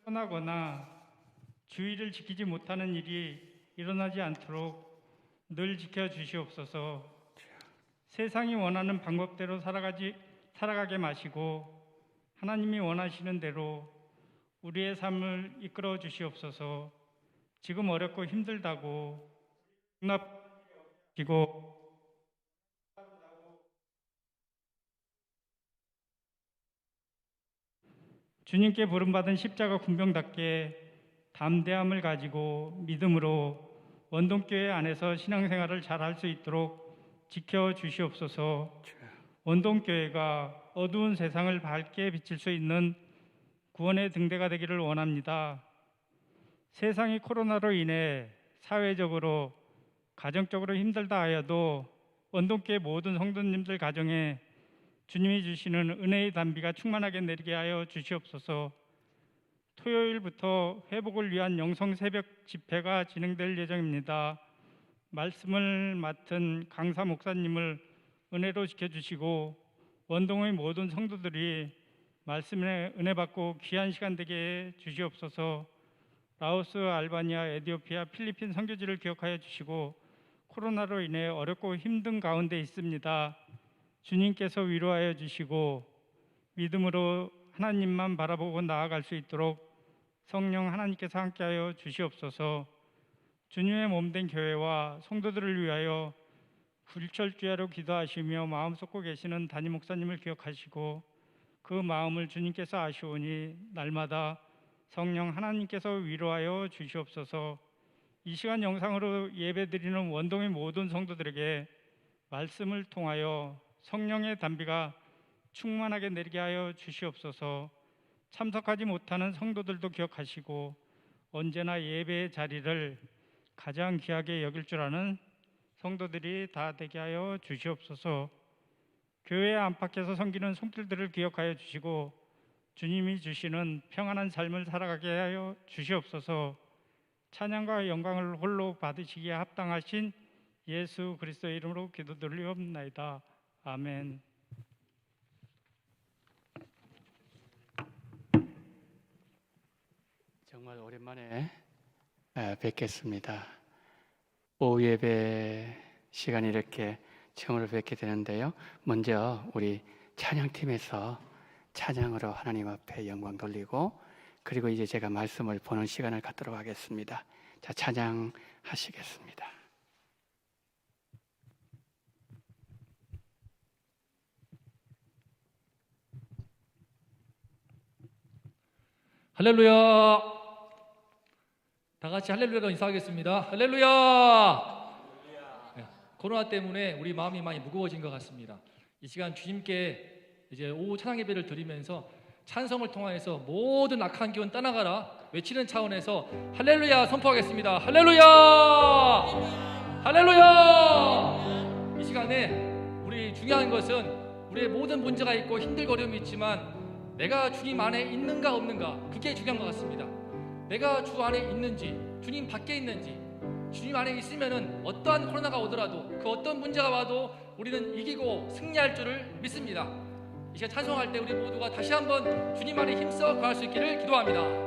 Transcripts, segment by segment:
떠나거나 주의를 지키지 못하는 일이 일어나지 않도록 늘 지켜주시옵소서. 세상이 원하는 방법대로 살아가게 마시고 하나님이 원하시는 대로 우리의 삶을 이끌어 주시옵소서. 지금 어렵고 힘들다고 용납하시고 주님께 부름받은 십자가 군병답게 담대함을 가지고 믿음으로 원동교회 안에서 신앙생활을 잘 할 수 있도록 지켜주시옵소서. 원동교회가 어두운 세상을 밝게 비칠 수 있는 구원의 등대가 되기를 원합니다. 세상이 코로나로 인해 사회적으로 가정적으로 힘들다 하여도 원동교회 모든 성도님들 가정에 주님이 주시는 은혜의 단비가 충만하게 내리게 하여 주시옵소서. 토요일부터 회복을 위한 영성 새벽 집회가 진행될 예정입니다. 말씀을 맡은 강사 목사님을 은혜로 지켜주시고 원동의 모든 성도들이 말씀에 은혜 받고 귀한 시간 되게 해 주시옵소서. 라오스, 알바니아, 에티오피아, 필리핀 선교지를 기억하여 주시고 코로나로 인해 어렵고 힘든 가운데 있습니다. 주님께서 위로하여 주시고 믿음으로 하나님만 바라보고 나아갈 수 있도록 성령 하나님께서 함께하여 주시옵소서. 주님의 몸된 교회와 성도들을 위하여 불철주야로 기도하시며 마음 쏟고 계시는 담임 목사님을 기억하시고 그 마음을 주님께서 아시오니 날마다 성령 하나님께서 위로하여 주시옵소서. 이 시간 영상으로 예배드리는 원동의 모든 성도들에게 말씀을 통하여 성령의 단비가 충만하게 내리게 하여 주시옵소서. 참석하지 못하는 성도들도 기억하시고 언제나 예배의 자리를 가장 귀하게 여길 줄 아는 성도들이 다 되게 하여 주시옵소서. 교회 안팎에서 섬기는 손길들을 기억하여 주시고 주님이 주시는 평안한 삶을 살아가게 하여 주시옵소서. 찬양과 영광을 홀로 받으시기에 합당하신 예수 그리스도의 이름으로 기도드리옵나이다. 아멘. 정말 오랜만에 뵙겠습니다. 오후 예배 시간이 이렇게 처음으로 뵙게 되는데요. 먼저 우리 찬양팀에서 찬양으로 하나님 앞에 영광 돌리고 그리고 이제 제가 말씀을 보는 시간을 갖도록 하겠습니다. 자, 찬양하시겠습니다. 할렐루야. 다 같이 할렐루야로 인사하겠습니다. 할렐루야. 네, 코로나 때문에 우리 마음이 많이 무거워진 것 같습니다. 이 시간 주님께 이제 오후 찬양 예배를 드리면서 찬성을 통하여서 모든 악한 기운 떠나가라 외치는 차원에서 할렐루야 선포하겠습니다. 할렐루야. 할렐루야. 이 시간에 우리 중요한 것은 우리의 모든 문제가 있고 힘들거림이 있지만 내가 주님 안에 있는가 없는가, 그게 중요한 것 같습니다. 내가 주 안에 있는지, 주님 밖에 있는지, 주님 안에 있으면은 어떠한 코로나가 오더라도 그 어떤 문제가 와도 우리는 이기고 승리할 줄을 믿습니다. 이 시간 찬송할 때 우리 모두가 다시 한번 주님 안에 힘써 거할 수 있기를 기도합니다.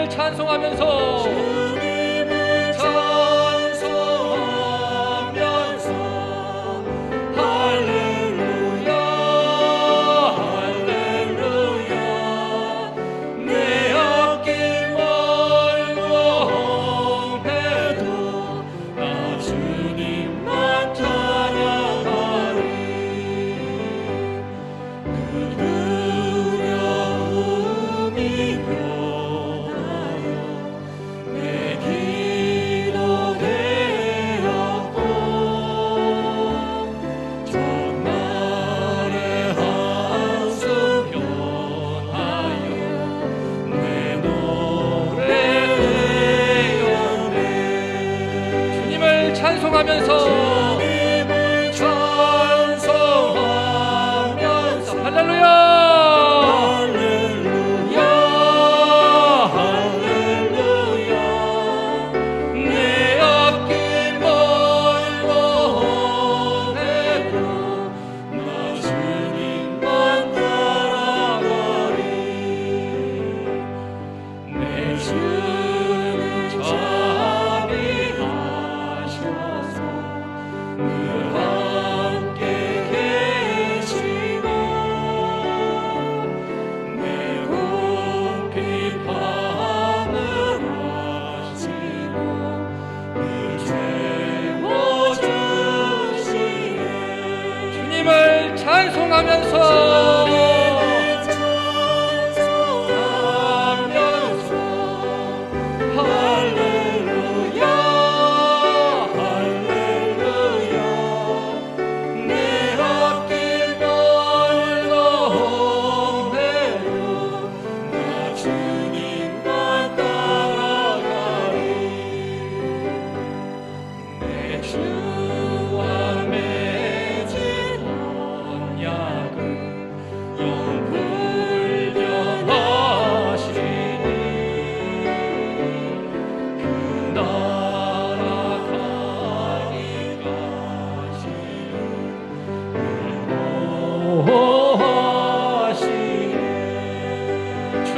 찬송하면서 주님을 찬송하면서 할렐루야 할렐루야 내 앞길 멀고 험해도 나 주님만 찬양하리 그 두려움이며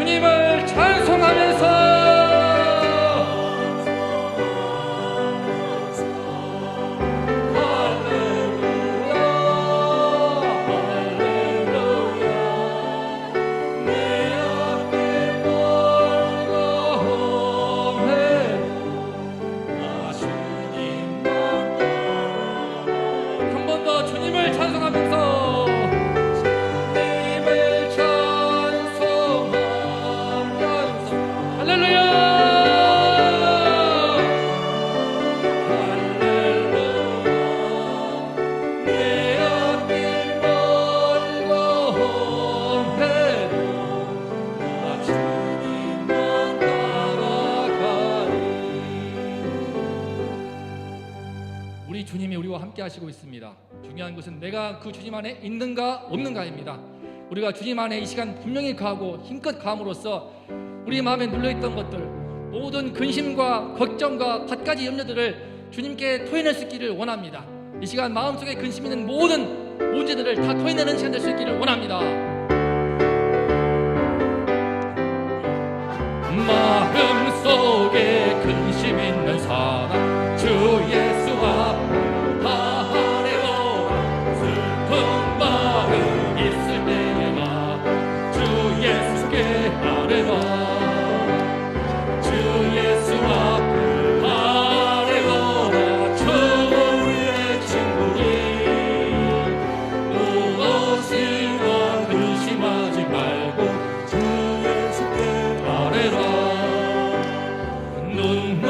주님을 찬송하면서 우리 주님이 우리와 함께 하시고 있습니다. 중요한 것은 내가 그 주님 안에 있는가 없는가입니다. 우리가 주님 안에 이 시간 분명히 거하고 힘껏 거함으로써 우리 마음에 눌러있던 것들, 모든 근심과 걱정과 갖가지 염려들을 주님께 토해낼 수 있기를 원합니다. 이 시간 마음속에 근심 있는 모든 문제들을 다 토해내는 시간 될 수 있기를 원합니다. 마음속에 근심 있는 사람 주 예수 앞에 아뢰어라. 슬픈 마음 있을 때에나 주 예수께 아뢰라. 주 예수 앞에 아뢰어라. 주 우리의 친구니 무엇이나 근심하지 말고 주 예수께 아뢰라. 눈물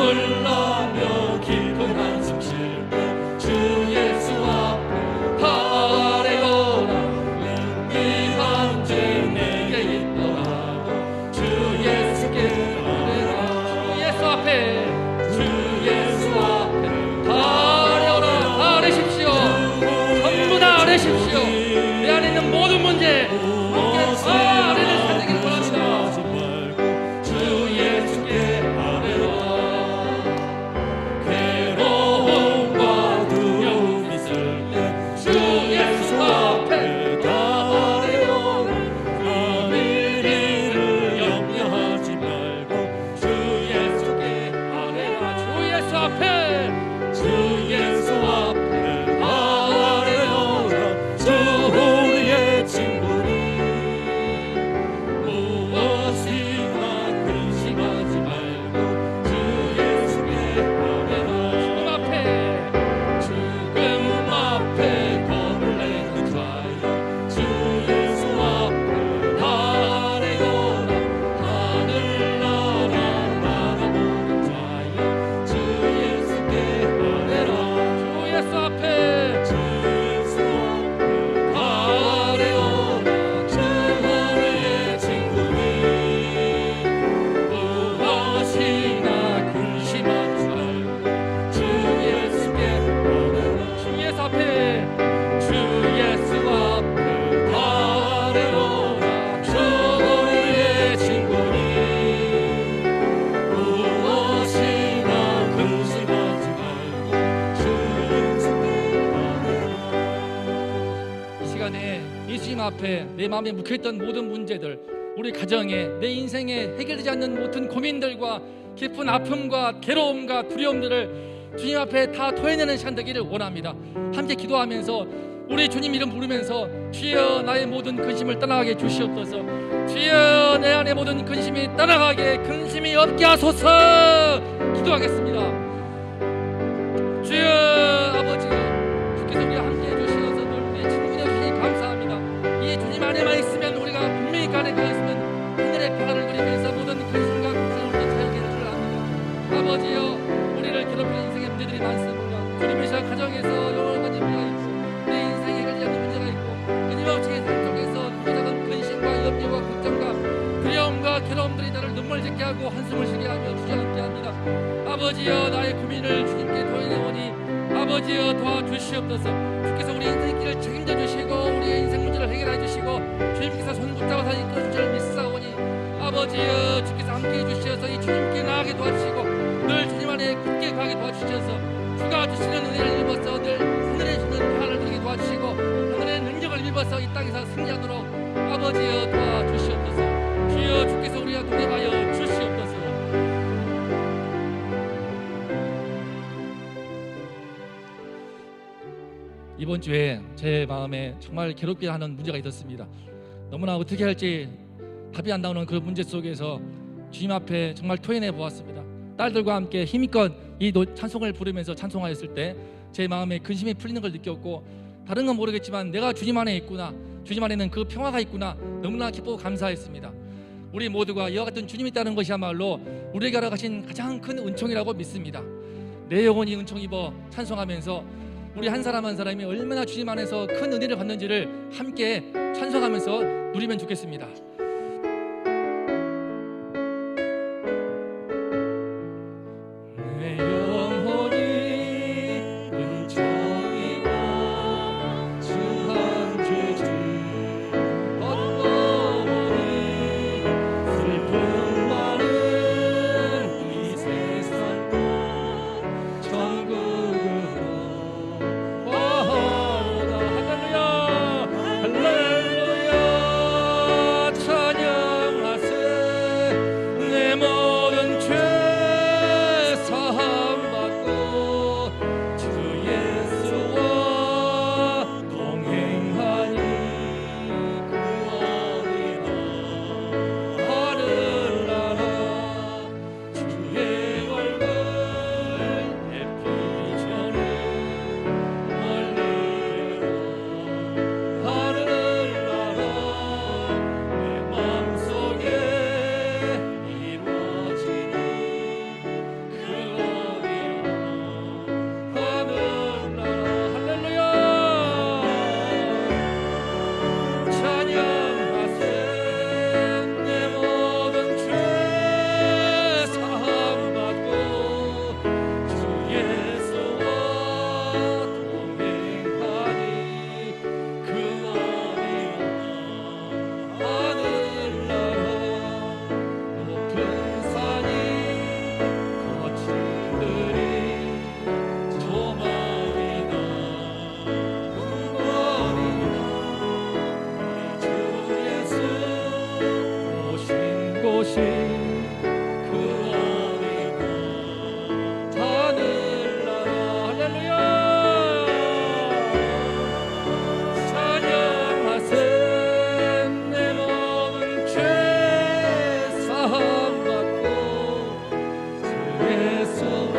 나며 깊은 한숨 쉴 때 주 예수 앞에 아뢰어라. 이 한지 내게 있더라도 주 예수께 아뢰라. 주 예수 앞에 주 예수 앞에 아뢰어라. 아뢰십시오. 전부 다 아뢰십시오. 내 안에 있는 모든 문제 함께 다 아뢰는 산되기를 원합니다. 주 예수께 아뢰라. 괴로움과 두려움 있을 때 주 예수 앞에 다 아뢰어라. 그 미래를 염려하지 말고 주 예수께 아뢰라. 주 예수 앞에 주 예수 앞에 아뢰어라. 주 우리의 친구니 무엇이나 근심하지 말고 주 예수께 아뢰라. 죽음 앞에 겁을 내는 자여 주 예수 앞에 아뢰어라. 하늘나라 바라보는 자여 주 예수께 아뢰라. 주 예수 앞에 주 예수 앞에 아뢰어라. 주 우리의 친구니 무엇이나 근심하지 말고 주 예수께 아뢰라. 주 예수 앞에 주 예수 앞에 아뢰어라. 주 우리의 친구니 무엇이나 근심하지 말고 주 예수께 아뢰라. 이 시간에 예수님 앞에 내 마음에 묵혀있던 모든 문제들, 우리 가정에, 내 인생에 해결되지 않는 모든 고민들과 깊은 아픔과 괴로움과 두려움들을 주님 앞에 다 토해내는 시간 되기를 원합니다. 함께 기도하면서 우리 주님 이름 부르면서 주여 나의 모든 근심을 떠나가게 주시옵소서. 주여 내 안의 모든 근심이 떠나가게, 근심이 없게 하소서. 기도하겠습니다. 주여 아버지, 주께서 우리와 함께 해주시어서 늘 우리의 친구되어 주시니 감사합니다. 이 주님 안에만 있으면 우리가 분명히 간에 가 있으면 하늘의 평화를 누리면서 모든 근심과 걱정을 자유케 할 줄 압니다. 아버지여, 우리를 괴롭히는 인생의 문제들이 많습니다. 주님의 시작 가정에서 여러 가지 문제가 있고, 내 인생에 해결되지 않는 문제가 있고, 끊임없이 삶 속에서 작은 근심과 염려와 걱정과 두려움과 괴로움들이 나를 눈물 짓게 하고 한숨을 쉬게 하며 주저앉게 합니다. 아버지여, 나의 고민을 주님께 토해내오니 아버지여 도와주시옵소서. 주께서 우리 인생의 길을 책임져 주시고 우리의 인생 문제를 해결해 주시고 주님께서 손 붙잡아서 이끌어 주실 믿사오니 아버지여, 주께서 함께해 주시어서 이 주님께 나아가게 도와주시고 늘 주님 안에 굳게 가게 도와주셔서 주가 주시는 은혜를 입어서 늘 하늘에 주는 평안을 누리게 도와주시고 하늘의 능력을 입어서 이 땅에서 승리하도록 아버지여 도와주시옵소서. 주여, 주께서 우리 이번 주에 제 마음에 정말 괴롭게 하는 문제가 있었습니다. 너무나 어떻게 할지 답이 안 나오는 그런 문제 속에서 주님 앞에 정말 토해내 보았습니다. 딸들과 함께 힘껏 이 찬송을 부르면서 찬송하였을 때 제 마음에 근심이 풀리는 걸 느꼈고, 다른 건 모르겠지만 내가 주님 안에 있구나, 주님 안에는 그 평화가 있구나, 너무나 기쁘고 감사했습니다. 우리 모두가 이와 같은 주님이 있다는 것이야말로 우리에게 허락하신 가장 큰 은총이라고 믿습니다. 내 영혼이 은총 입어 찬송하면서 우리 한 사람 한 사람이 얼마나 주님 안에서 큰 은혜를 받는지를 함께 찬송하면서 누리면 좋겠습니다. 내 영혼이 은총이고 주한 죄지 걷어오니 슬픔 많은 이 세상과 천국으로 와하로다. 할렐루야 할렐루야 찬양하세. 내 모든 죄 사함 받고 주 예수와 동행하니 그 어디나 하늘나라 주의 얼굴 뵙기 전에 멀리로 하늘나라 내 마음속에 이루어지니 그 어디나 하늘나라. 할렐루야 찬양하세. 내 모든 죄 사함 받고 주 예수와 동행하니 그 어디나 하늘나라. 높은 산이 거친 들이 조망이나 눈물이나 주 예수 오신 곳이 그 어디나 하늘나라. 할렐루야 찬양하세. 내 모든 죄 사함 받고 주 예수와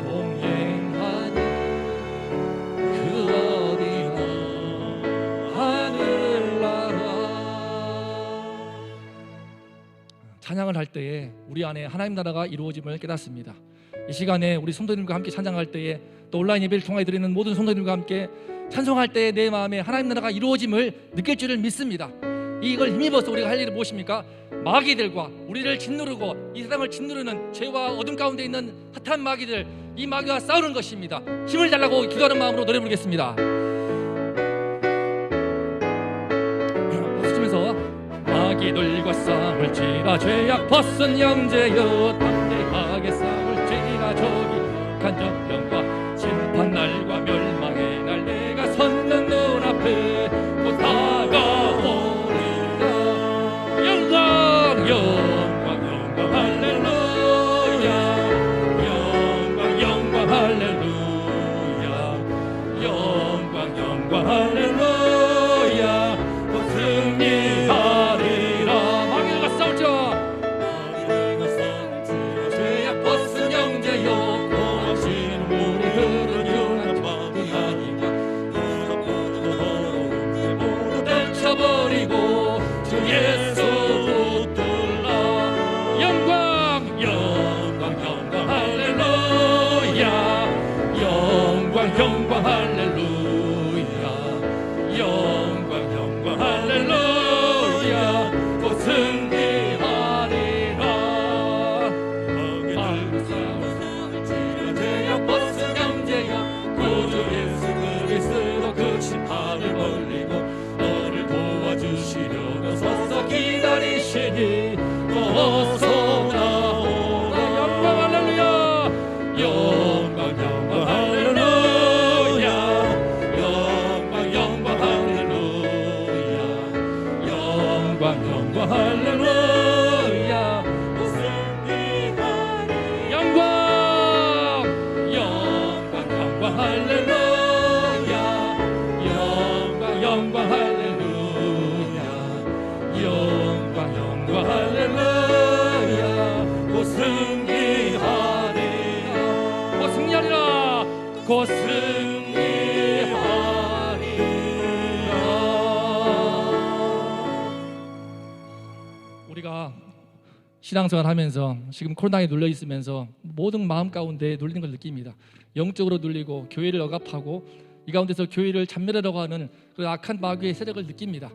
동행하니 그 어디나 하늘나라. 찬양을 할 때에 우리 안에 하나님 나라가 이루어짐을 깨닫습니다. 이 시간에 우리 성도님과 함께 찬양할 때에, 또 온라인 예배를 통해 드리는 모든 성도님과 함께 찬송할 때에 내 마음에 하나님 나라가 이루어짐을 느낄 줄을 믿습니다. 이걸 힘입어서 우리가 할 일이 무엇입니까? 마귀들과 우리를 짓누르고 이 세상을 짓누르는 죄와 어둠 가운데 있는 핫한 마귀들, 이 마귀와 싸우는 것입니다. 힘을 달라고 기도하는 마음으로 노래 부르겠습니다. 박수 치면서 마귀들과 싸울지라 죄악 벗은 형제여 담대하게 싸울지라 저기 간접병과 심판날과 멸망의 날 내가 섰는 눈앞에 곧 다가오리라. 영광 영광 영광 할렐루야 영광 영광 할렐루야 영광 영광 할렐루야 곧 승리하리라. 마귀들과 싸울지라 죄악 벗은 형제여 고하시는 물이 흐르는 유난 바위 아니가 모두 떨쳐버리고 주 예수 붙들라. 영광 영광 영광 할렐루야 영광 영광 할렐루야 영광 영광 할렐루야 곧 승리하리라. 마귀들과 싸우는 죄악 벗은 형제여 구주 예수 그리스도 그 심판을 벌리고 너를 도와주시려며 서서 기다리시니 어서 나오라. 영광 할렐루야 영광 영광 할렐루야 영광 영광 할렐루야 영광 영광 할렐루야 곧 승리하리. 영광 영광 영광 할렐루야 영광 할렐루야 곧 승리하리라 곧 승리하리라 곧 승리하리라. 우리가 신앙생활 하면서 지금 코로나에 눌려 있으면서 모든 마음 가운데 눌리는 걸 느낍니다. 영적으로 눌리고 교회를 억압하고 이 가운데서 교회를 잔멸하려고 하는 그 악한 마귀의 세력을 느낍니다.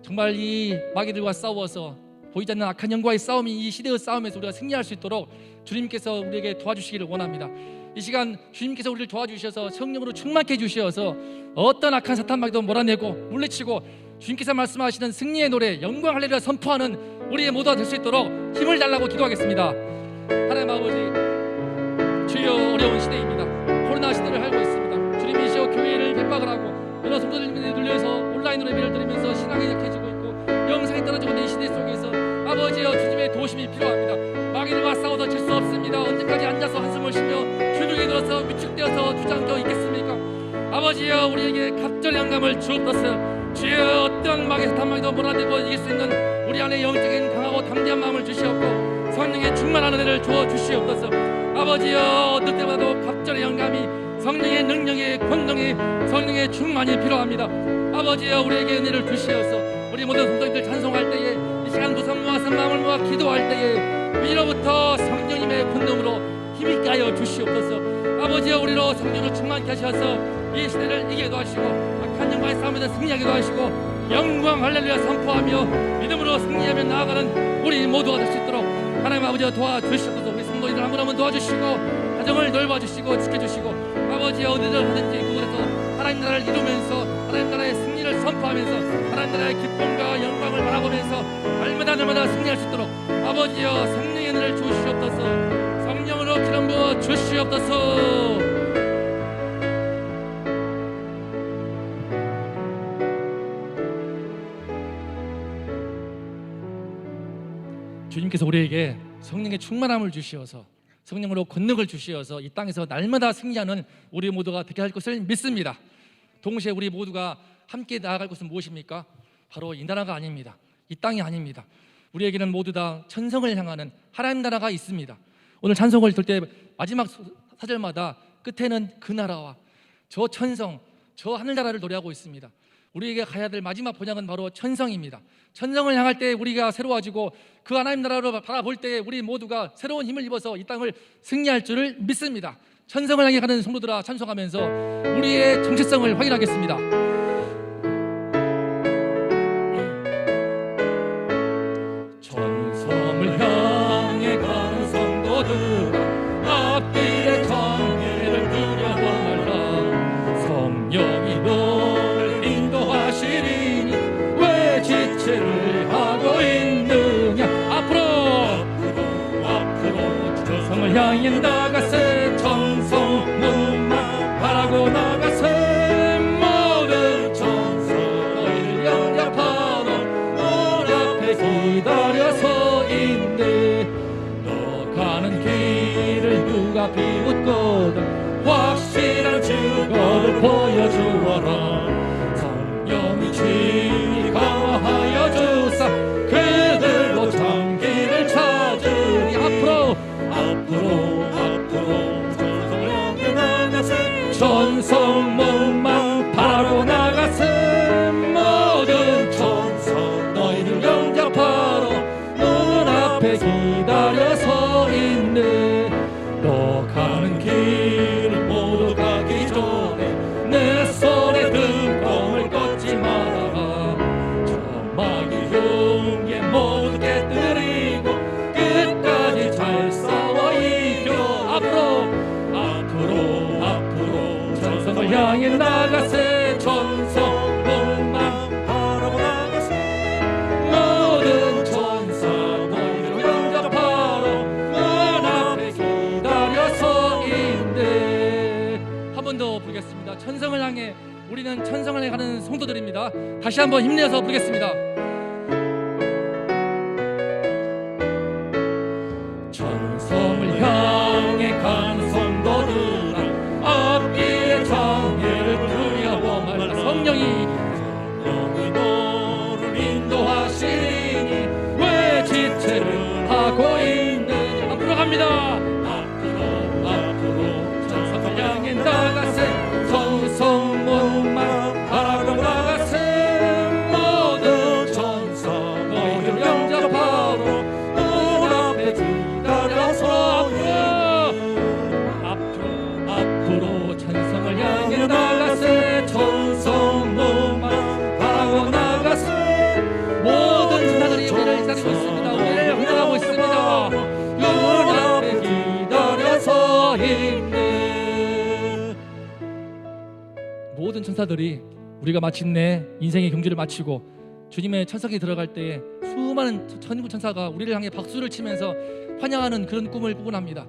정말 이 마귀들과 싸워서 보이지 않는 악한 영과의 싸움이 이 시대의 싸움에서 우리가 승리할 수 있도록 주님께서 우리에게 도와주시기를 원합니다. 이 시간 주님께서 우리를 도와주셔서 성령으로 충만케 해주셔서 어떤 악한 사탄 마귀도 몰아내고 물리치고 주님께서 말씀하시는 승리의 노래 영광 할렐루야 선포하는 우리의 모두가 될 수 있도록 힘을 달라고 기도하겠습니다. 하나님 아버지, 주여 어려운 시대입니다. 코로나 시대를 살고 있습니다. 주님이시여 교회를 백박을 하고 여러 성도들이 눌려서 온라인으로 예배를 드리면서 신앙이 약해지고 있고 영상이 떨어지고 있는 이 시대 속에서 아버지여 주님의 도우심이 필요합니다. 마귀들과 싸워도 질 수 없습니다. 언제까지 앉아서 한숨을 쉬며 주눅에 들어서 위축되어서 주저앉아 있겠습니까? 아버지여 우리에게 갑절의 영감을 주옵소서. 주여 어떤 마귀 사탄 마귀도 몰아내고 이길 수 있는 우리 안에 영적인 강하고 담대한 마음을 주시옵고 성령의 충만한 은혜를 주어 주시옵소서. 아버지여 어떨 때마다도 갑절의 영감이 성령의 능력의 권능의 성령의 충만이 필요합니다. 아버지여 우리에게 은혜를 주시옵소서. 우리 모든 성도님들 찬송할 때에 이 시간 두 손 모아서 마음을 모아 기도할 때에 위로부터 성령님의 권능으로 힘있게 하여 주시옵소서. 아버지여 우리로 성령을 충만케 하셔서 이 시대를 이기게 도와주시고 악한 영과의 싸움에서 승리하게 도와주시고 영광 할렐루야 선포하며 믿음으로 승리하며 나아가는 우리 모두가 될 수 있도록 하나님 아버지여 도와주시옵소서. 우리 성도님들 한 분 한 분 도와주시고 가정을 넓어주시고 지켜주시고 아버지여 어디든지 그곳에서 하나님 나라를 이루면서 하나님 나라의 승리를 선포하면서 하나님 나라의 기쁨과 영광을 바라보면서 날마다 승리할 수 있도록 아버지여 성령의 은혜를 주시옵소서. 성령으로 기름 부어 주시옵소서. 주님께서 우리에게 성령의 충만함을 주시어서 성령으로 권능을 주시어서 이 땅에서 날마다 승리하는 우리 모두가 되게 할 것을 믿습니다. 동시에 우리 모두가 함께 나아갈 것은 무엇입니까? 바로 이 나라가 아닙니다. 이 땅이 아닙니다. 우리에게는 모두 다 천성을 향하는 하나님 나라가 있습니다. 오늘 찬송을 들 때 마지막 사절마다 끝에는 그 나라와 저 천성, 저 하늘나라를 노래하고 있습니다. 우리에게 가야 될 마지막 본향은 바로 천성입니다. 천성을 향할 때 우리가 새로워지고 그 하나님 나라로 바라볼 때 우리 모두가 새로운 힘을 입어서 이 땅을 승리할 줄을 믿습니다. 천성을 향해 가는 성도들아 찬송하면서 우리의 정체성을 확인하겠습니다. 천성을 향해 가는 성도들아 앞길의 장애를 두려워 말라. 성령이 너를 인도하시리니 왜 지체를 하고 있느냐. 앞으로 천성을 향해 나가세. 천성 문만 바라고 나가세. 모든 천성 너희를 영접하러 문 앞에 기다려서 있네. 너 가는 길을 누가 비웃거든 확실한 증거를 보여주어라. 성령이 친히 강화하여 주사 그들로 참기를 찾으리. 앞으로 천성을 향해 나가세. 천성 문만 바라고 나가세. 모든 천성 너희를 영접하러 문 앞에 기다려서 있네. 너 가는 길을 모두 가기 전에 내 손에 등검을 꽂지 말아라. 저 마귀 흉에 모두 깨뜨리고 끝까지 잘 싸워 이겨. 앞으로 천성을 향해 나가세. 천성 문만 바라고 나가세. 모든 천사 너희를 영접하러 문 앞에 기다려서 있네. 한 번 더 부르겠습니다. 천성을 향해, 우리는 천성을 향해 가는 성도들입니다. 다시 한번 힘내서 부르겠습니다. 천성을 향해 가는 성도들아 앞길의 장애를 두려워 말라. 성령이 너를 인도하시니 왜 합니다. 앞으로 천성을 향해 나가세. 천성문만 바라고 나가세. 모든 천사 너희를 영접하고 문 앞에 기다려서 앞으로 천성을 향해 나가세. 천성문만 바라고 나가세. 모든 천사들이 우리를 기다리고 있습니다. 우리를 환영하고 있습니다. 문 앞에 기다려서 있네. 모든 천사들이 우리가 마침내 인생의 경주를 마치고 주님의 천석에 들어갈 때에 수많은 천군 천사가 우리를 향해 박수를 치면서 환영하는 그런 꿈을 꾸곤 합니다.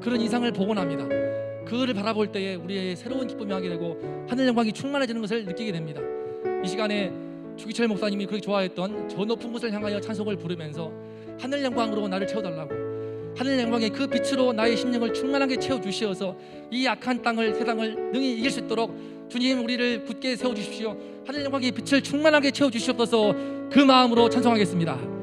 그런 이상을 보곤 합니다. 그를 바라볼 때에 우리의 새로운 기쁨이 하게 되고 하늘 영광이 충만해지는 것을 느끼게 됩니다. 이 시간에 주기철 목사님이 그렇게 좋아했던 저 높은 곳을 향하여 찬송을 부르면서 하늘 영광으로 나를 채워달라고, 하늘 영광의 그 빛으로 나의 심령을 충만하게 채워주시어서 이 악한 땅을, 세상을 능히 이길 수 있도록 주님 우리를 굳게 세워주십시오. 하늘 영광의 빛을 충만하게 채워주시옵소서. 그 마음으로 찬송하겠습니다.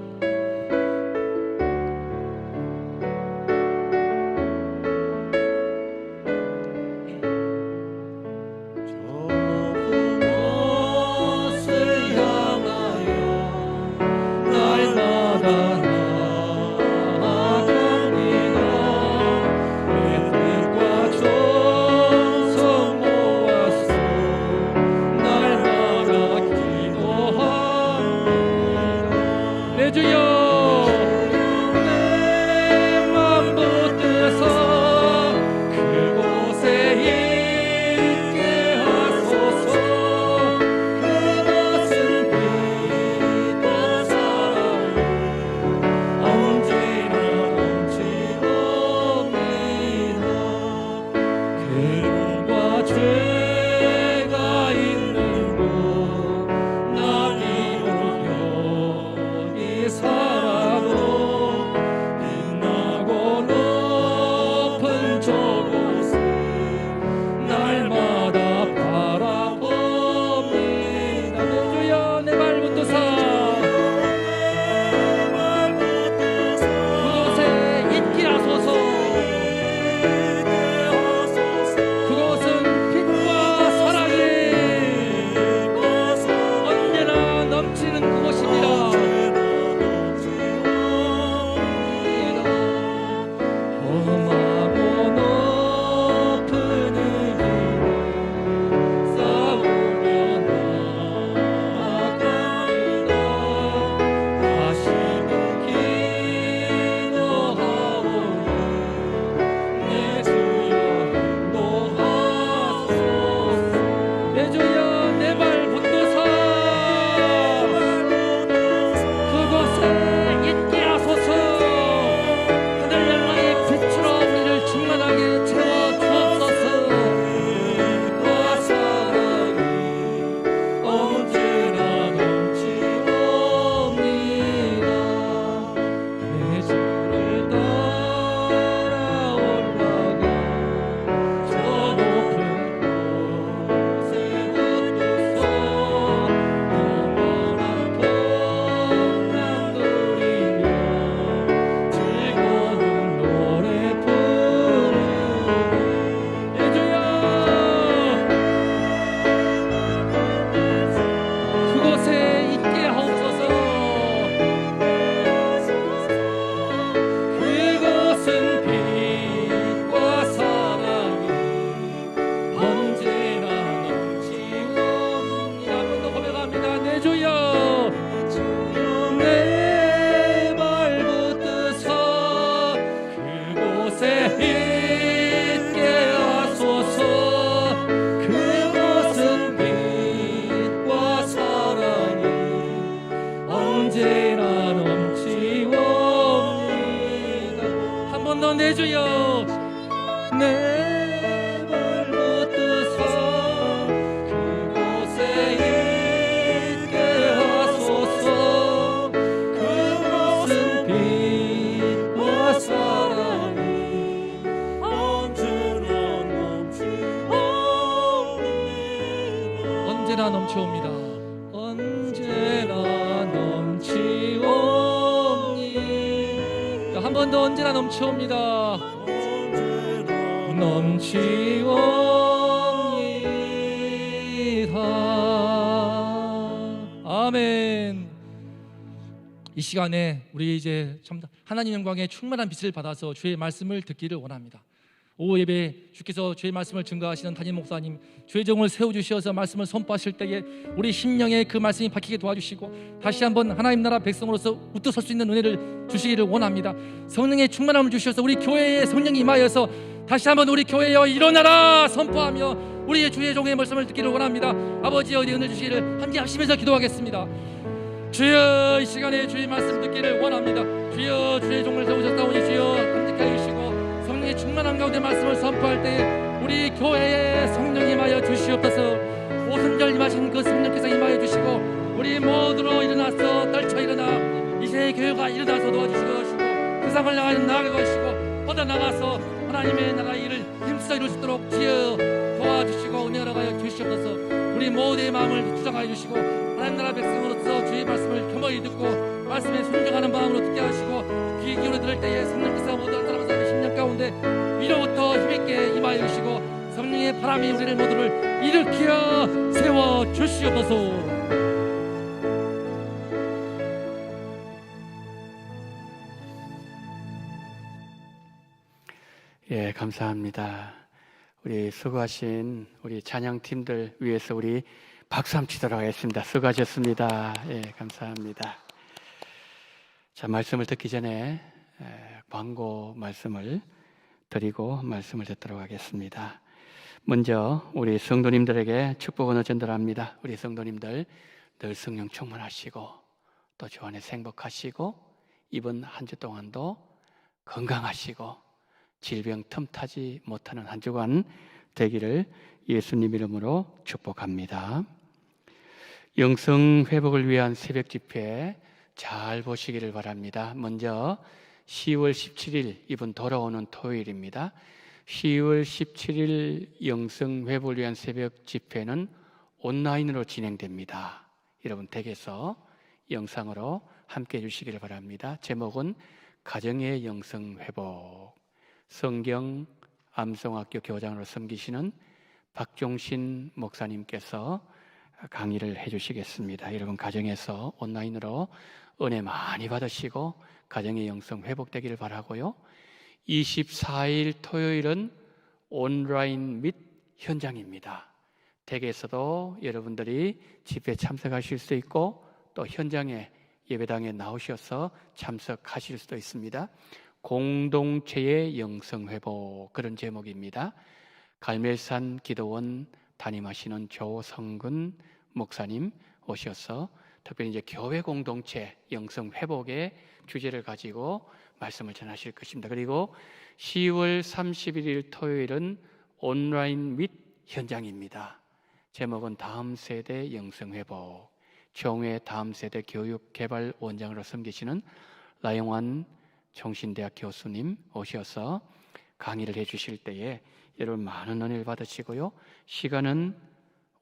내 주여 내 발붙드사 그곳에 있게 하소서. 그곳은 빛과 사랑이 언제나 넘치옵니다. 언제나 넘치옵니다. 언제나 넘치옵니다. 한 번 더 언제나 넘쳐옵니다. 넘치옵니다. 아멘. 이 시간에 우리 이제 참 하나님 영광의 충만한 빛을 받아서 주의 말씀을 듣기를 원합니다. 오후 예배 주께서 주의 말씀을 증거하시는 담임 목사님, 주의 종을 세워주셔서 말씀을 선포하실 때에 우리 심령에 그 말씀이 박히게 도와주시고 다시 한번 하나님 나라 백성으로서 우뚝 설 수 있는 은혜를 주시기를 원합니다. 성령의 충만함을 주셔서 우리 교회에 성령이 임하여서 다시 한번 우리 교회여 일어나라 선포하며 우리의 주의 종의 말씀을 듣기를 원합니다. 아버지 어디 은혜 주시기를 함께 합심해서 기도하겠습니다. 주여 이 시간에 주의 말씀 듣기를 원합니다. 주여 주의 종을 세우셨사오니 주여 함께하여 주시고 성령의 충만한 가운데 말씀을 선포할 때 우리 교회에 성령이 임하여 주시옵소서. 오순절 임하신 그 성령께서 임하여 주시고 우리 모두로 일어나서 떨쳐 일어나 이제 교회가 일어나서 도와주시고 세상을 나아가게 하시고 뻗어나가서 하나님의 나라 일을 힘써 이룰 수 있도록 주여 도와주시고 은혜 허락하여 주시옵소서. 우리 모두의 마음을 주장하여 주시고 하나님 나라 백성으로서 주의 말씀을 겸허히 듣고 말씀에 순종하는 마음으로 듣게 하시고 귀 기울여 들을 때에 성령께서 모두 한 사람 사람의 심령 가운데 위로부터 힘있게 임하여 주시고 성령의 바람이 우리를 모두를 일으켜 세워 주시옵소서. 예, 감사합니다. 우리 수고하신 우리 찬양팀들 위해서 우리 박수 한번 치도록 하겠습니다. 수고하셨습니다. 예, 감사합니다. 자, 말씀을 듣기 전에 광고 말씀을 드리고 말씀을 듣도록 하겠습니다. 먼저 우리 성도님들에게 축복을 전달합니다. 우리 성도님들 늘 성령 충만하시고 또 주 안에서 행복하시고 이번 한 주 동안도 건강하시고 질병 틈타지 못하는 한 주간 되기를 예수님 이름으로 축복합니다. 영성 회복을 위한 새벽 집회 잘 보시기를 바랍니다. 먼저 10월 17일 이번 돌아오는 토요일입니다. 10월 17일 영성 회복을 위한 새벽 집회는 온라인으로 진행됩니다. 여러분 댁에서 영상으로 함께 해주시기를 바랍니다. 제목은 가정의 영성 회복. 성경 암송학교 교장으로 섬기시는 박종신 목사님께서 강의를 해주시겠습니다. 여러분 가정에서 온라인으로 은혜 많이 받으시고 가정의 영성 회복되기를 바라고요. 24일 토요일은 온라인 및 현장입니다. 댁에서도 여러분들이 집회에 참석하실 수 있고 또 현장에 예배당에 나오셔서 참석하실 수도 있습니다. 공동체의 영성회복 그런 제목입니다. 갈멜산 기도원 담임하시는 조성근 목사님 오셔서 특별히 이제 교회 공동체 영성회복의 주제를 가지고 말씀을 전하실 것입니다. 그리고 10월 31일 토요일은 온라인 및 현장입니다. 제목은 다음 세대 영성회복. 종회 다음 세대 교육개발원장으로 섬기시는 라영환 정신대학 교수님 오셔서 강의를 해주실 때에 여러분 많은 은혜를 받으시고요. 시간은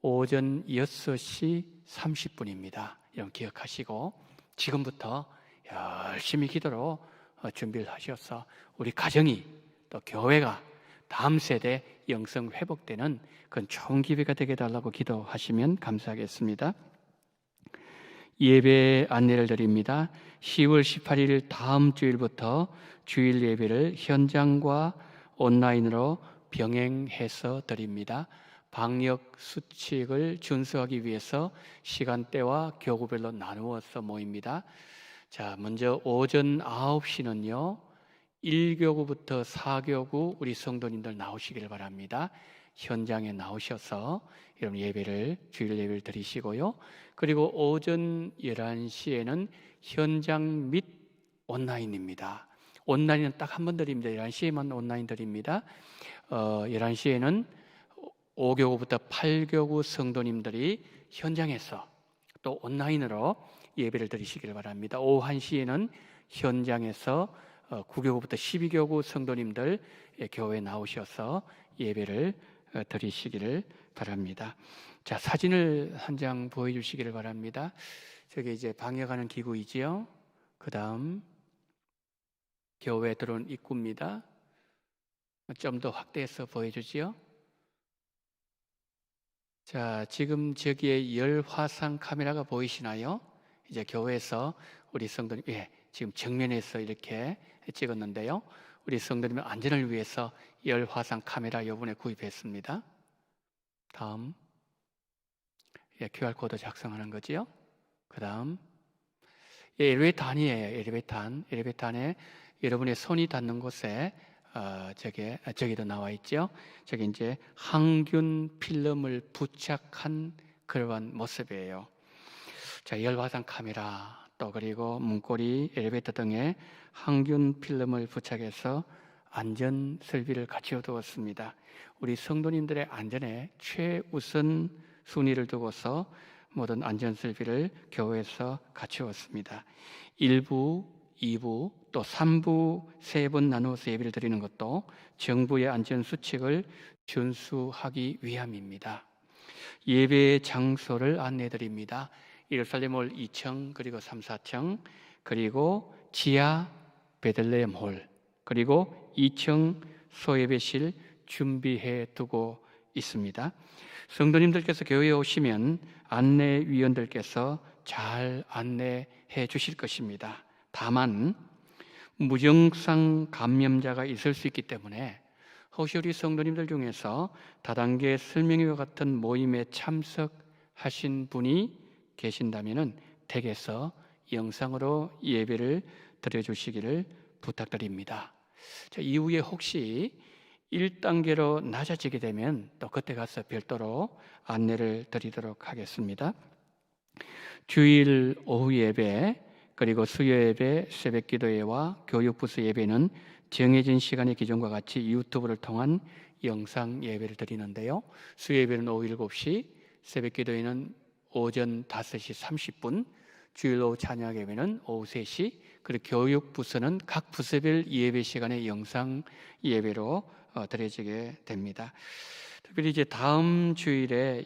오전 6시 30분입니다. 여러분 기억하시고 지금부터 열심히 기도로 준비를 하셔서 우리 가정이 또 교회가 다음 세대 영성 회복되는 그런 좋은 기회가 되게 해달라고 기도하시면 감사하겠습니다. 예배 안내를 드립니다. 10월 18일 다음 주일부터 주일 예배를 현장과 온라인으로 병행해서 드립니다. 방역 수칙을 준수하기 위해서 시간대와 교구별로 나누어서 모입니다. 자, 먼저 오전 9시는요 1교구부터 4교구 우리 성도님들 나오시기를 바랍니다. 현장에 나오셔서 여러분 예배를 주일 예배를 드리시고요. 그리고 오전 11시에는 현장 및 온라인입니다. 온라인은 딱 한 번 드립니다. 11시에만 온라인 드립니다. 11시에는 5교구부터 8교구 성도님들이 현장에서 또 온라인으로 예배를 드리시기를 바랍니다. 오후 1시에는 현장에서 9교구부터 12교구 성도님들 교회에 나오셔서 예배를 드리시기를 바랍니다. 자, 사진을 한 장 보여주시기를 바랍니다. 저게 이제 방역하는 기구이지요. 그 다음 교회 들어온 입구입니다. 좀 더 확대해서 보여주지요. 자, 지금 저기에 열화상 카메라가 보이시나요? 이제 교회에서 우리 성도님, 지금 정면에서 이렇게 찍었는데요. 우리 성도님의 안전을 위해서 열화상 카메라 이번에 구입했습니다. 다음, QR코드 작성하는 거지요. 그 다음, 엘리베이터 안이에요. 엘리베이터 안에 여러분의 손이 닿는 곳에 저기도 나와 있죠. 저기 이제 항균 필름을 부착한 그러한 모습이에요. 자, 열화상 카메라 또 그리고 문고리, 엘리베이터 등에 항균 필름을 부착해서 안전 설비를 갖추어 두었습니다. 우리 성도님들의 안전에 최우선 순위를 두고서 모든 안전 설비를 교회에서 갖추었습니다. 1부, 2부, 또 3부 3번 나누어서 예배를 드리는 것도 정부의 안전 수칙을 준수하기 위함입니다. 예배 장소를 안내해 드립니다. 예루살렘 홀 2층, 그리고 3, 4층, 그리고 지하 베들레헴 홀, 그리고 2층 소예배실 준비해 두고 있습니다. 성도님들께서 교회에 오시면 안내위원들께서 잘 안내해 주실 것입니다. 다만 무증상 감염자가 있을 수 있기 때문에 혹시 우리 성도님들 중에서 다단계 설명회와 같은 모임에 참석하신 분이 계신다면 댁에서 영상으로 예배를 드려주시기를 부탁드립니다. 자, 이후에 혹시 1단계로 낮아지게 되면 또 그때 가서 별도로 안내를 드리도록 하겠습니다. 주일 오후 예배, 그리고 수요 예배, 새벽 기도회와 교육부서 예배는 정해진 시간의 기존과 같이 유튜브를 통한 영상 예배를 드리는데요. 수요 예배는 오후 7시, 새벽 기도회는 오전 5시 30분, 주일 오후 찬양 예배는 오후 3시, 그리고 교육부서는 각 부서별 예배 시간에 영상 예배로 드려지게 됩니다. 특별히 이제 다음 주일에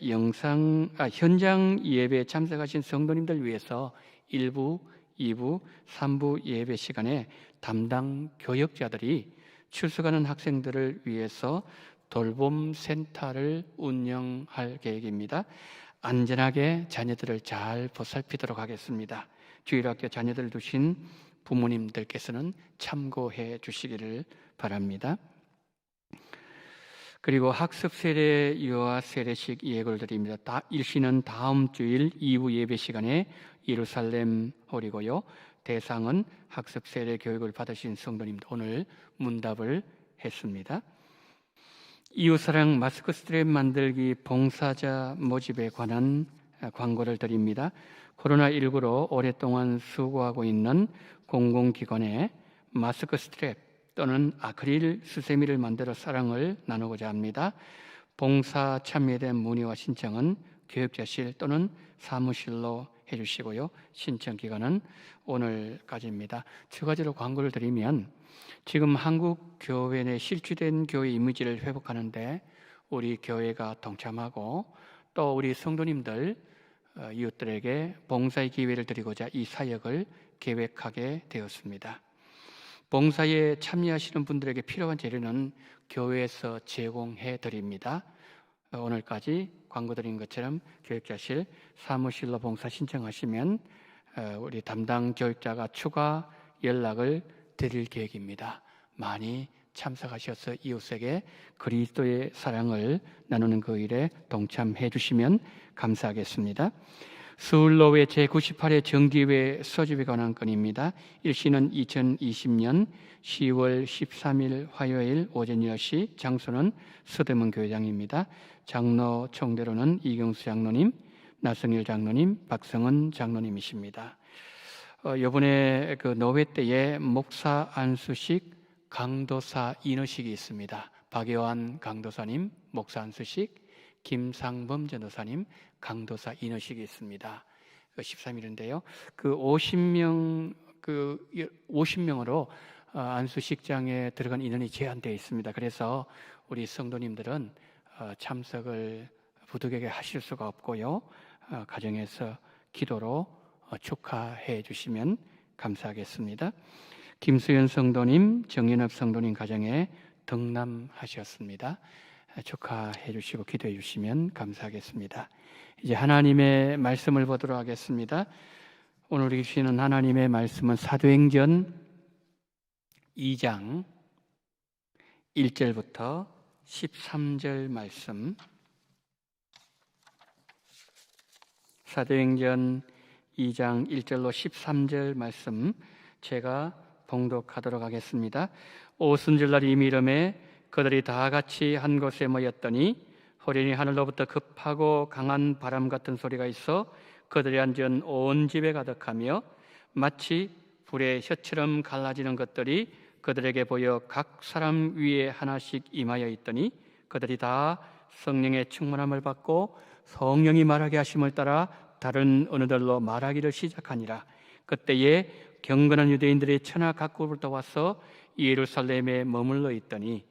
현장 예배에 참석하신 성도님들 위해서 1부, 2부, 3부 예배 시간에 담당 교역자들이 출석하는 학생들을 위해서 돌봄 센터를 운영할 계획입니다. 안전하게 자녀들을 잘 보살피도록 하겠습니다. 주일학교 자녀들 두신 부모님들께서는 참고해 주시기를 바랍니다. 그리고 학습 세례 유아 세례식 예고를 드립니다. 일시는 다음 주일 2부 예배 시간에 예루살렘 홀이고요. 대상은 학습 세례 교육을 받으신 성도님들 오늘 문답을 했습니다. 이웃사랑 마스크 스트랩 만들기 봉사자 모집에 관한 광고를 드립니다. 코로나19로 오랫동안 수고하고 있는 공공기관에 마스크 스트랩 또는 아크릴 수세미를 만들어 사랑을 나누고자 합니다. 봉사 참여에 대한 문의와 신청은 교육자실 또는 사무실로 해주시고요. 신청 기간은 오늘까지입니다. 추가적으로 광고를 드리면 지금 한국 교회 내 실추된 교회 이미지를 회복하는데 우리 교회가 동참하고 또 우리 성도님들 이웃들에게 봉사의 기회를 드리고자 이 사역을 계획하게 되었습니다. 봉사에 참여하시는 분들에게 필요한 재료는 교회에서 제공해 드립니다. 오늘까지 광고 드린 것처럼 교육자실 사무실로 봉사 신청하시면 우리 담당 교육자가 추가 연락을 드릴 계획입니다. 많이 참석하셔서 이웃에게 그리스도의 사랑을 나누는 그 일에 동참해 주시면 감사하겠습니다. 서울로회 제98회 정기회 소집에 관한 건입니다. 일시는 2020년 10월 13일 화요일 오전 10시, 장소는 서대문 교회장입니다. 장로 총대로는 이경수 장로님, 나성일 장로님, 박성은 장로님이십니다. 이번에 그 노회 때에 목사 안수식, 강도사 인허식이 있습니다. 박여환 강도사님 목사 안수식, 김상범 전도사님 강도사 인허식이 있습니다. 13일인데요. 그 50명으로 안수식장에 들어간 인원이 제한되어 있습니다. 그래서 우리 성도님들은 참석을 부득이하게 하실 수가 없고요. 가정에서 기도로 축하해 주시면 감사하겠습니다. 김수연 성도님, 정연업 성도님 가정에 등남하셨습니다. 축하해 주시고 기도해 주시면 감사하겠습니다. 이제 하나님의 말씀을 보도록 하겠습니다. 오늘 주시는 하나님의 말씀은 사도행전 2장 1절부터 13절 말씀. 사도행전 2장 1절로 13절 말씀 제가 봉독하도록 하겠습니다. 오순절날 이미름에 그들이 다 같이 한 곳에 모였더니 호련히 하늘로부터 급하고 강한 바람 같은 소리가 있어 그들이 앉은 온 집에 가득하며 마치 불의 혀처럼 갈라지는 것들이 그들에게 보여 각 사람 위에 하나씩 임하여 있더니 그들이 다 성령의 충만함을 받고 성령이 말하게 하심을 따라 다른 언어들로 말하기를 시작하니라. 그때에 경건한 유대인들이 천하 각국으로부터 와서 예루살렘에 머물러 있더니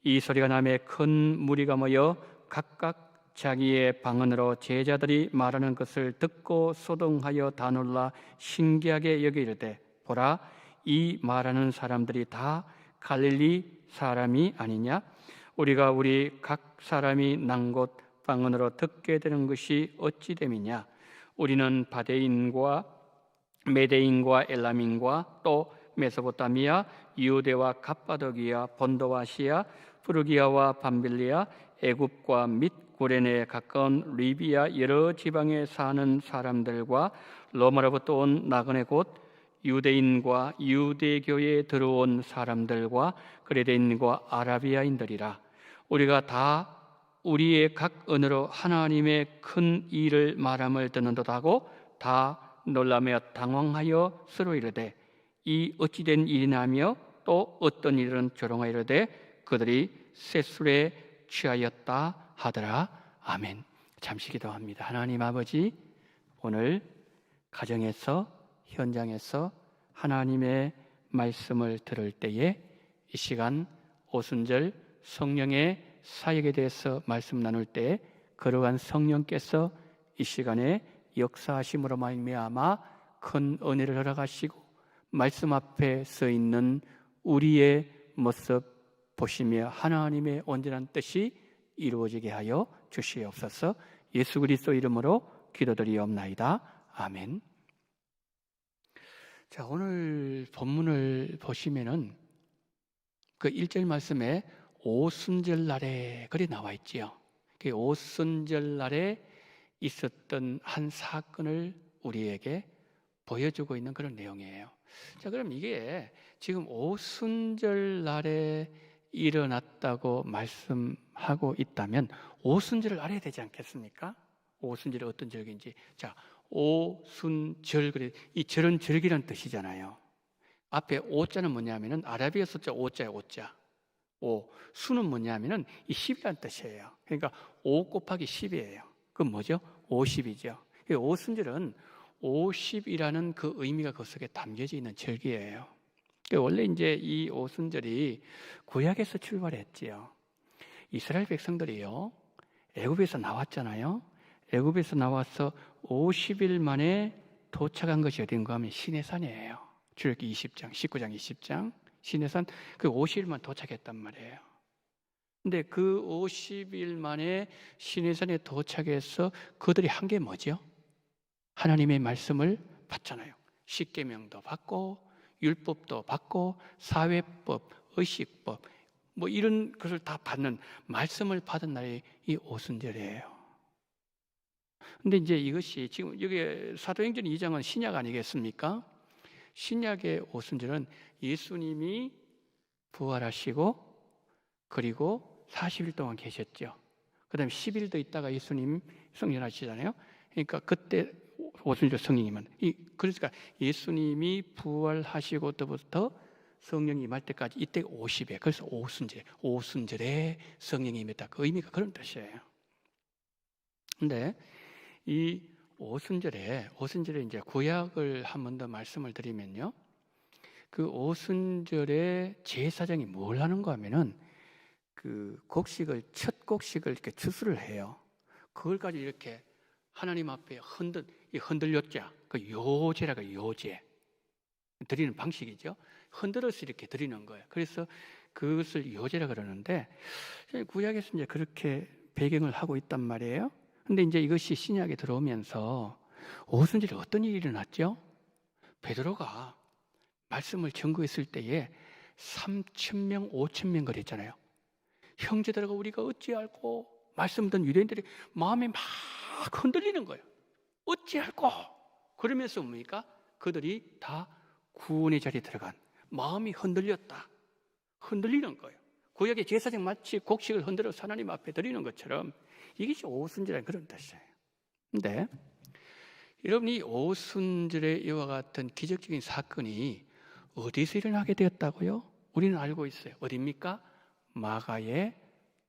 이 소리가 나매 큰 무리가 모여 각각 자기의 방언으로 제자들이 말하는 것을 듣고 소동하여 다 놀라 신기하게 여겨 이르되 보라, 이 말하는 사람들이 다 갈릴리 사람이 아니냐? 우리가 우리 각 사람이 난 곳 방언으로 듣게 되는 것이 어찌 됨이냐? 우리는 바데인과 메데인과 엘람인과 또 메소포타미아, 유대와 갑바도기아, 본도와 아시아, 프루기아와 밤빌리아, 애굽과 및 구레네에 가까운 리비아 여러 지방에 사는 사람들과 로마로부터 온 나그네 곧 유대인과 유대교에 들어온 사람들과 그레데인과 아라비아인들이라. 우리가 다 우리의 각 언어로 하나님의 큰 일을 말함을 듣는듯 하고 다 놀라며 당황하여 서로 이르되 이 어찌된 일이냐며 또 어떤 일은 조롱하여 이르되 그들이 셋술에 취하였다 하더라. 아멘. 잠시 기도합니다. 하나님 아버지, 오늘 가정에서 현장에서 하나님의 말씀을 들을 때에 이 시간 오순절 성령의 사역에 대해서 말씀 나눌 때 그러한 성령께서 이 시간에 역사하심으로 말미암아 큰 은혜를 허락하시고 말씀 앞에 서 있는 우리의 모습 보시며 하나님의 온전한 뜻이 이루어지게 하여 주시옵소서. 예수 그리스도 이름으로 기도드리옵나이다. 아멘. 자, 오늘 본문을 보시면은 그 1절 말씀에 오순절 날에 그리 나와 있지요. 그 오순절 날에 있었던 한 사건을 우리에게 보여주고 있는 그런 내용이에요. 자, 그럼 이게 지금 오순절 날에 일어났다고 말씀하고 있다면 오순절을 알아야 되지 않겠습니까? 오순절이 어떤 절기인지. 자, 오순절, 이 절은 절기란 뜻이잖아요. 앞에 오자는 뭐냐면은 아라비아 숫자 오자예요. 오자. 오, 수는 뭐냐면은 이 10이라는 뜻이에요. 그러니까 5 곱하기 10이에요. 그건 뭐죠? 50이죠. 오순절은 50이라는 그 의미가 그 속에 담겨져 있는 절기예요. 원래 이제 이 오순절이 구약에서 출발했지요. 이스라엘 백성들이요, 애굽에서 나왔잖아요. 애굽에서 나와서 50일 만에 도착한 것이 어딘가 하면 시내산이에요. 출애굽기 20장, 19장, 20장 시내산, 그 50일만 도착했단 말이에요. 근데 그 50일 만에 시내산에 도착해서 그들이 한 게 뭐죠? 하나님의 말씀을 받잖아요. 십계명도 받고 율법도 받고 사회법, 의식법 뭐 이런 것을 다 받는 말씀을 받은 날이 이 오순절이에요. 근데 이제 이것이 지금 여기 사도행전 2장은 신약 아니겠습니까? 신약의 오순절은 예수님이 부활하시고 그리고 40일 동안 계셨죠. 그 다음에 10일도 있다가 예수님 성전하시잖아요. 그러니까 그때 오순절 성령이면 그러니까 예수님이 부활하시고부터 성령이 임할 때까지 이때 50에 그래서 오순절에 성령이 임했다. 그 의미가 그런 뜻이에요. 근데 이 오순절에 이제 구약을 한 번 더 말씀을 드리면요, 그 오순절에 제사장이 뭘 하는가 하면은 그 첫 곡식을 이렇게 추수를 해요. 그걸 가지고 이렇게 하나님 앞에 흔들렸자 그 요제라고 요제 드리는 방식이죠. 흔들어서 이렇게 드리는 거예요. 그래서 그것을 요제라 그러는데 구약에서 이제 그렇게 배경을 하고 있단 말이에요. 근데 이제 이것이 신약에 들어오면서 오순절에 어떤 일이 일어났죠? 베드로가 말씀을 전거했을 때에 3,000명, 5,000명 그랬잖아요. 형제들과 우리가 어찌할꼬? 말씀 듣는 유대인들이 마음이 막 흔들리는 거예요. 어찌할꼬? 그러면서 뭡니까? 그들이 다 구원의 자리에 들어간 마음이 흔들렸다. 흔들리는 거예요. 구약의 제사장 마치 곡식을 흔들어서 하나님 앞에 드리는 것처럼 이것이 오순절이라는 그런 뜻이에요. 근데 여러분, 이 오순절의 이와 같은 기적적인 사건이 어디서 일어나게 되었다고요? 우리는 알고 있어요. 어디입니까? 마가의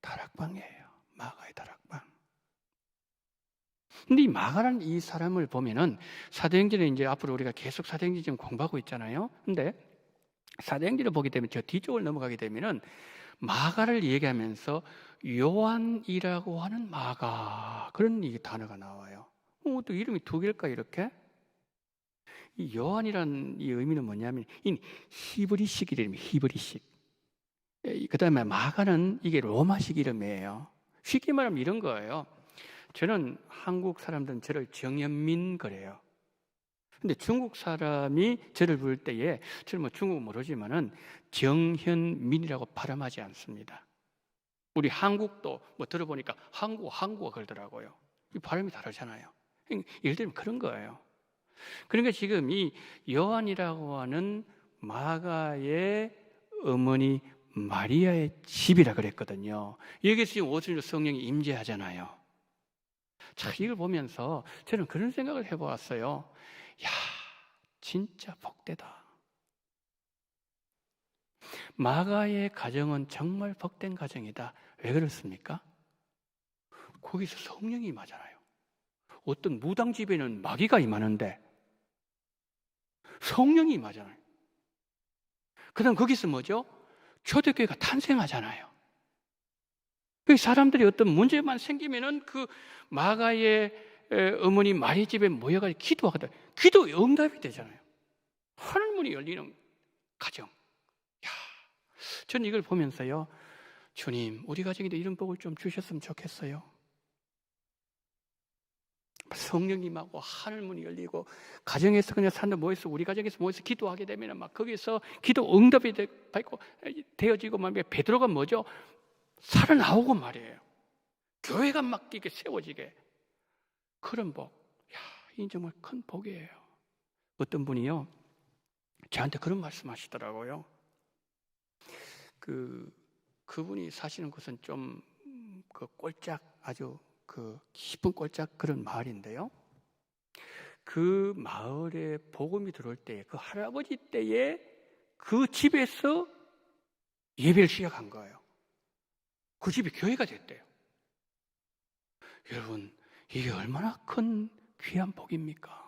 다락방이에요. 마가의 다락방. 근데 이 마가라는 이 사람을 보면은 사도행전에 이제 앞으로 우리가 계속 사도행전 지금 공부하고 있잖아요. 근데 사도행전을 보게 되면 저 뒤쪽을 넘어가게 되면은 마가를 얘기하면서 요한이라고 하는 마가 그런 이 단어가 나와요. 또 이름이 두 개일까 이렇게? 이 요한이라는 이 의미는 뭐냐면 이 히브리식 이름이에요. 히브리식. 그 다음에 마가는 이게 로마식 이름이에요. 쉽게 말하면 이런 거예요. 저는 한국 사람들은 저를 정현민 그래요. 근데 중국 사람이 저를 부를 때에 저는 뭐 중국 모르지만은 정현민이라고 발음하지 않습니다. 우리 한국도 뭐 들어보니까 한국어 그러더라고요. 이 발음이 다르잖아요. 예를 들면 그런 거예요. 그러니까 지금 이 요한이라고 하는 마가의 어머니 마리아의 집이라 그랬거든요. 여기서 지금 오순절 성령이 임재하잖아요. 자, 이걸 보면서 저는 그런 생각을 해보았어요. 야, 진짜 복되다. 마가의 가정은 정말 복된 가정이다. 왜 그렇습니까? 거기서 성령이 임하잖아요. 어떤 무당 집에는 마귀가 임하는데 성령이 임하잖아요. 그 다음 거기서 뭐죠? 초대교회가 탄생하잖아요. 사람들이 어떤 문제만 생기면은 그 마가의 어머니 마리 집에 모여가지고 기도하거든. 기도 응답이 되잖아요. 하늘문이 열리는 가정. 야, 저는 이걸 보면서요, 주님, 우리 가정에도 이런 복을 좀 주셨으면 좋겠어요. 성령님하고 하늘문이 열리고 가정에서 그냥 사람들 모여서 우리 가정에서 모여서 기도하게 되면 막 거기서 기도 응답이 받고 되어지고 막 베드로가 뭐죠? 살아나오고 말이에요. 교회가 막 이렇게 세워지게 그런 복. 야, 이 정말 큰 복이에요. 어떤 분이요 저한테 그런 말씀하시더라고요. 그분이 사시는 곳은 좀 그 꼴짝 아주 그 깊은 꼴짝 그런 마을인데요. 그 마을에 복음이 들어올 때 그 할아버지 때에 그 집에서 예배를 시작한 거예요. 그 집이 교회가 됐대요. 여러분, 이게 얼마나 큰 귀한 복입니까?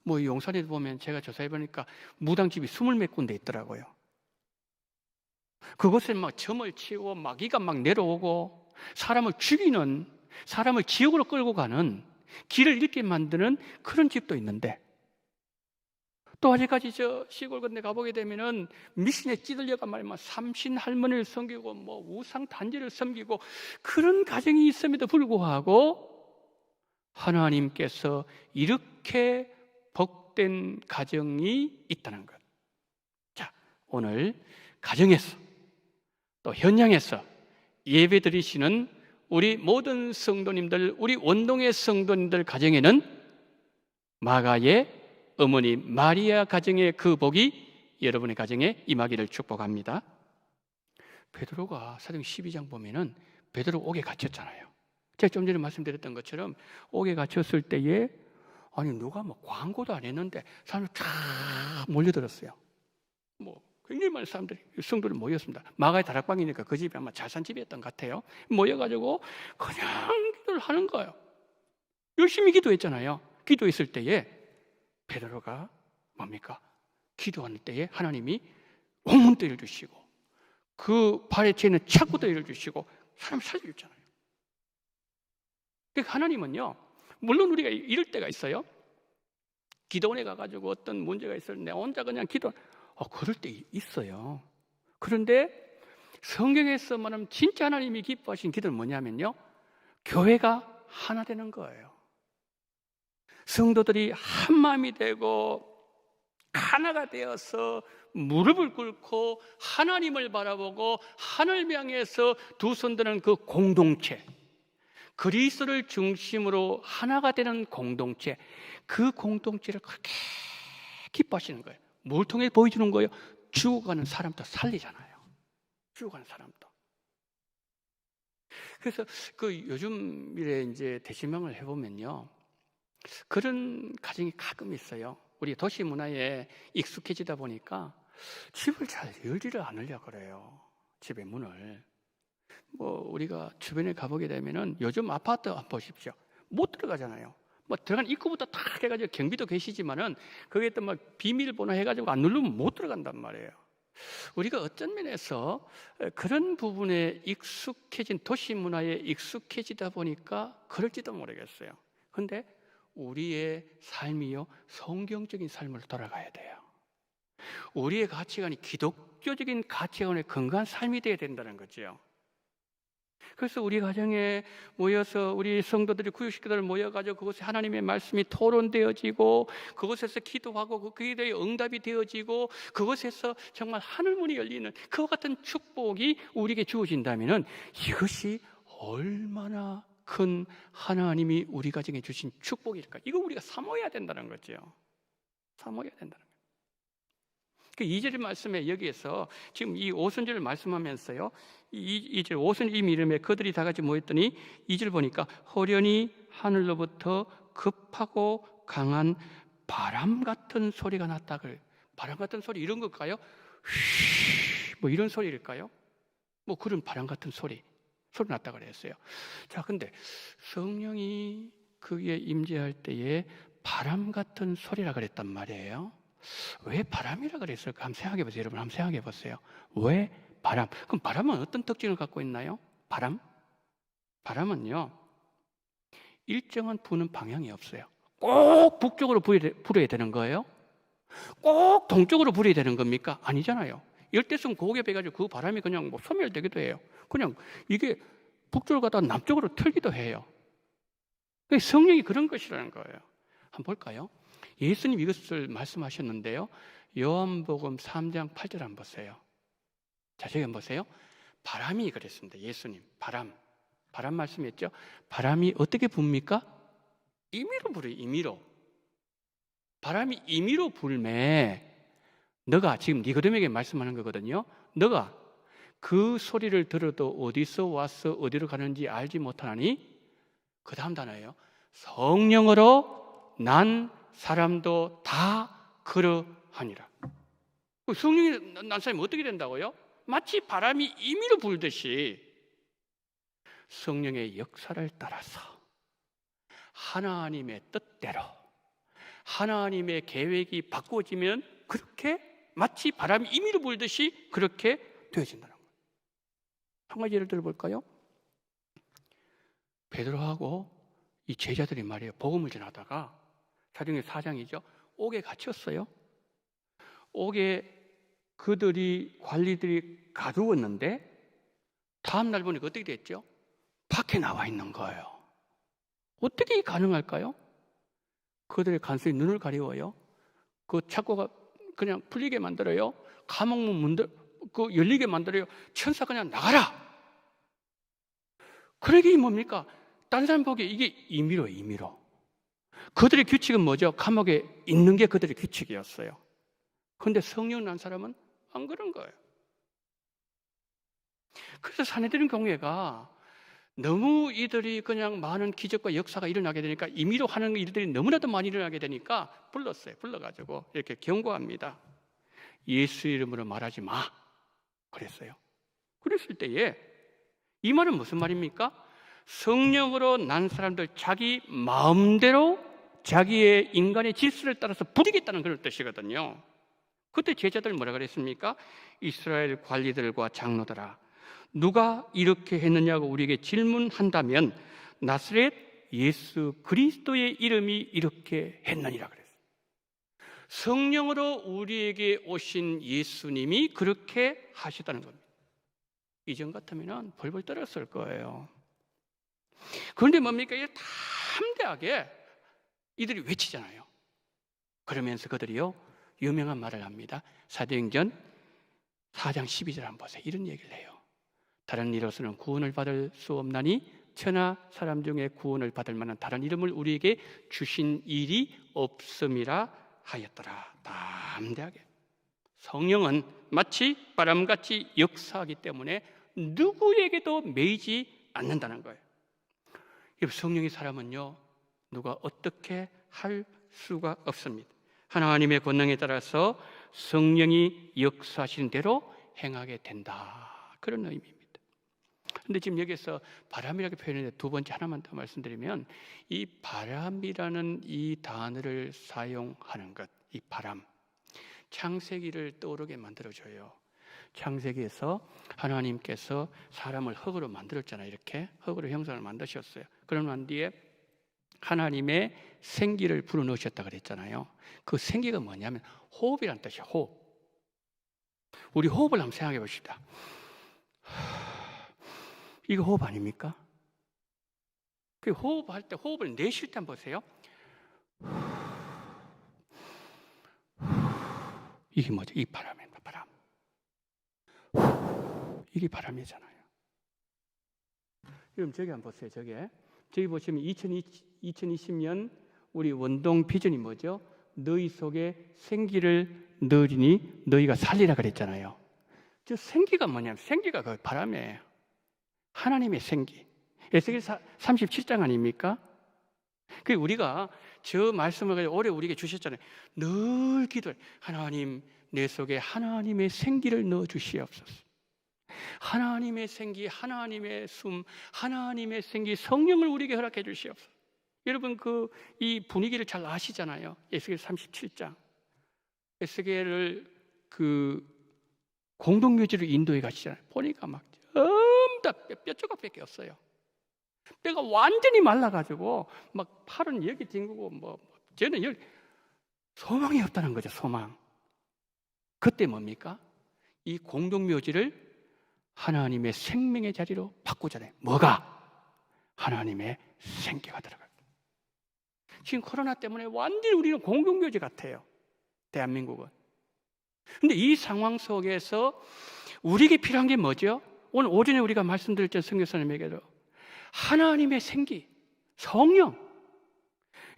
뭐 용산에 보면 제가 조사해보니까 무당집이 20몇 군데 있더라고요. 그곳에 막 점을 치고 마귀가 막 내려오고 사람을 죽이는, 사람을 지옥으로 끌고 가는, 길을 잃게 만드는 그런 집도 있는데, 또 아직까지 저 시골 건데 가보게 되면은 미신에 찌들려가 말이야 삼신 할머니를 섬기고 뭐 우상 단지를 섬기고 그런 가정이 있음에도 불구하고 하나님께서 이렇게 복된 가정이 있다는 것. 자, 오늘 가정에서 또 현장에서 예배 드리시는 우리 모든 성도님들, 우리 원동의 성도님들 가정에는 마가의 어머니 마리아 가정의 그 복이 여러분의 가정에 임하기를 축복합니다. 베드로가 사도행 12장 보면은 베드로 옥에 갇혔잖아요. 제가 좀 전에 말씀드렸던 것처럼 옥에 갇혔을 때에 아니 누가 뭐 광고도 안 했는데 사람들 다 몰려들었어요. 뭐 굉장히 많은 사람들이 성도들 모였습니다. 마가의 다락방이니까 그 집이 아마 잘 산 집이었던 것 같아요. 모여가지고 그냥 기도를 하는 거예요. 열심히 기도했잖아요. 기도했을 때에 베드로가 뭡니까? 기도하는 때에 하나님이 옥문대를 주시고 그 발에 채는 착구대를 주시고 사람 살려주잖아요. 그러니까 하나님은요, 물론 우리가 이럴 때가 있어요. 기도원에 가가지고 어떤 문제가 있을 때 내 혼자 그냥 기도, 그럴 때 있어요. 그런데 성경에서 말하면 진짜 하나님이 기뻐하신 기도는 뭐냐면요, 교회가 하나 되는 거예요. 성도들이 한 마음이 되고 하나가 되어서 무릎을 꿇고 하나님을 바라보고 하늘을 향해서 두 손 드는 그 공동체, 그리스도를 중심으로 하나가 되는 공동체, 그 공동체를 그렇게 기뻐하시는 거예요. 뭘 통해 보여주는 거예요? 죽어가는 사람도 살리잖아요. 죽어가는 사람도. 그래서 그 요즘 일에 이제 대신망을 해보면요, 그런 가정이 가끔 있어요. 우리 도시 문화에 익숙해지다 보니까 집을 잘 열지를 않으려고 그래요. 집의 문을. 우리가 주변에 가보게 되면은 요즘 아파트 한번 보십시오. 못 들어가잖아요. 들어간 입구부터 다 해가지고 경비도 계시지만은 거기에 또 막 비밀번호 해가지고 안 누르면 못 들어간단 말이에요. 우리가 어떤 면에서 그런 부분에 익숙해진 도시 문화에 익숙해지다 보니까 그럴지도 모르겠어요. 근데 우리의 삶이요, 성경적인 삶으로 돌아가야 돼요. 우리의 가치관이 기독교적인 가치관의 건강한 삶이 되어야 된다는 거죠. 그래서 우리 가정에 모여서 우리 성도들이 구육식구들 모여가지고 그곳에 하나님의 말씀이 토론되어지고 그곳에서 기도하고 그 기도의 응답이 되어지고 그곳에서 정말 하늘문이 열리는 그와 같은 축복이 우리에게 주어진다면 이것이 얼마나 큰 하나님이 우리 가정에 주신 축복일까? 이거 우리가 사모해야 된다는 거죠. 사모해야 된다는 거예요. 그 2절 말씀에 여기에서 지금 이 오순절을 말씀하면서요, 2절 오순절 이름에 그들이 다 같이 모였더니 2절 보니까 호련히 하늘로부터 급하고 강한 바람 같은 소리가 났다. 바람 같은 소리 이런 걸까요? 이런 소리일까요? 그런 바람 같은 소리 났다 그랬어요. 자, 근데 성령이 그에 임재할 때에 바람 같은 소리라 그랬단 말이에요. 왜 바람이라 그랬을까? 한번 생각해 보세요. 여러분, 한번 생각해 보세요. 왜 바람? 그럼 바람은 어떤 특징을 갖고 있나요? 바람은요, 일정한 부는 방향이 없어요. 꼭 북쪽으로 불어야 되는 거예요? 꼭 동쪽으로 불어야 되는 겁니까? 아니잖아요. 열대성 고기압해가지고 그 바람이 그냥 소멸되기도 해요. 그냥 이게 북쪽으로 가다가 남쪽으로 틀기도 해요. 성령이 그런 것이라는 거예요. 한번 볼까요? 예수님 이것을 말씀하셨는데요, 요한복음 3장 8절 한번 보세요. 자, 저기 한번 보세요. 바람이 그랬습니다. 예수님, 바람 말씀했죠. 바람이 어떻게 붑니까? 임의로 불어요. 임의로. 바람이 임의로 불매, 너가 지금 니고데모에게 말씀하는 거거든요. 너가 그 소리를 들어도 어디서 와서 어디로 가는지 알지 못하나니, 그 다음 단어예요. 성령으로 난 사람도 다 그러하니라. 성령이 난 사람이 어떻게 된다고요? 마치 바람이 임의로 불듯이 성령의 역사를 따라서 하나님의 뜻대로 하나님의 계획이 바꾸어지면 그렇게 마치 바람이 임의로 불듯이 그렇게 되어진다는 거예요. 한 가지 예를 들어볼까요? 베드로하고 이 제자들이 말이에요, 복음을 전하다가 사도행전 4장이죠. 옥에 갇혔어요. 옥에 그들이 관리들이 가두었는데 다음 날 보니까 어떻게 됐죠? 밖에 나와 있는 거예요. 어떻게 가능할까요? 그들의 간수히 눈을 가리워요. 그 착고가 그냥 풀리게 만들어요. 감옥문 열리게 만들어요. 천사 그냥 나가라. 그러게 뭡니까? 다른 사람 보기에 이게 임의로. 그들의 규칙은 뭐죠? 감옥에 있는 게 그들의 규칙이었어요. 그런데 성령 난 사람은 안 그런 거예요. 그래서 사내들인 경우에가 너무 이들이 그냥 많은 기적과 역사가 일어나게 되니까 임의로 하는 일들이 너무나도 많이 일어나게 되니까 불러가지고 이렇게 경고합니다. 예수 이름으로 말하지 마. 그랬어요. 그랬을 때에 이 말은 무슨 말입니까? 성령으로 난 사람들 자기 마음대로 자기의 인간의 질서를 따라서 부리겠다는 그런 뜻이거든요. 그때 제자들 뭐라 그랬습니까? 이스라엘 관리들과 장로들아, 누가 이렇게 했느냐고 우리에게 질문한다면 나사렛 예수 그리스도의 이름이 이렇게 했느니라 그랬어요. 성령으로 우리에게 오신 예수님이 그렇게 하시다는 겁니다. 이전 같으면 벌벌 떨었을 거예요. 그런데 뭡니까? 이게 담대하게 이들이 외치잖아요. 그러면서 그들이요 유명한 말을 합니다. 사도행전 4장 12절 한번 보세요. 이런 얘기를 해요. 다른 이로서는 구원을 받을 수 없나니 천하 사람 중에 구원을 받을 만한 다른 이름을 우리에게 주신 일이 없음이라 하였더라. 담대하게. 성령은 마치 바람같이 역사하기 때문에 누구에게도 매이지 않는다는 거예요. 성령의 사람은요 누가 어떻게 할 수가 없습니다. 하나님의 권능에 따라서 성령이 역사하시는 대로 행하게 된다. 그런 의미입니다. 그런데 지금 여기서 바람이라고 표현했는데 두 번째 하나만 더 말씀드리면 이 바람이라는 이 단어를 사용하는 것, 이 바람, 창세기를 떠오르게 만들어줘요. 창세기에서 하나님께서 사람을 흙으로 만들었잖아요. 이렇게 흙으로 형상을 만드셨어요. 그러고 난 뒤에 하나님의 생기를 불어넣으셨다 그랬잖아요. 그 생기가 뭐냐면 호흡이란 뜻이에요. 호흡. 우리 호흡을 한번 생각해 봅시다. 이거 호흡 아닙니까? 그 호흡할 때 호흡을 내쉴 때 한번 보세요. 이게 뭐죠? 이 바람입니다. 바람. 이게 바람이잖아요. 그럼 저기 한번 보세요. 저기 보시면 2020년 우리 원동 비전이 뭐죠? 너희 속에 생기를 넣으리니 너희가 살리라 그랬잖아요. 저 생기가 뭐냐면 생기가 그 바람이에요. 하나님의 생기. 에스겔 37장 아닙니까? 그 우리가 저 말씀을 가지고 올해 우리에게 주셨잖아요. 늘 기도해. 하나님 내 속에 하나님의 생기를 넣어 주시옵소서. 하나님의 생기, 하나님의 숨, 하나님의 생기, 성령을 우리에게 허락해 주시옵소서. 여러분 이 분위기를 잘 아시잖아요. 에스겔 37장. 에스겔을 공동묘지로 인도해 가시잖아요. 보니까 막 전부 다 뼈 조각밖에 없어요. 뼈가 완전히 말라가지고 막 팔은 여기 뒹구고 저는 여기 소망이 없다는 거죠. 소망. 그때 뭡니까? 이 공동묘지를 하나님의 생명의 자리로 바꾸잖아요. 뭐가? 하나님의 생기가 들어가요. 지금 코로나 때문에 완전히 우리는 공동묘지 같아요. 대한민국은. 그런데 이 상황 속에서 우리에게 필요한 게 뭐죠? 오늘 오전에 우리가 말씀드렸죠. 성교사님에게도 하나님의 생기, 성령.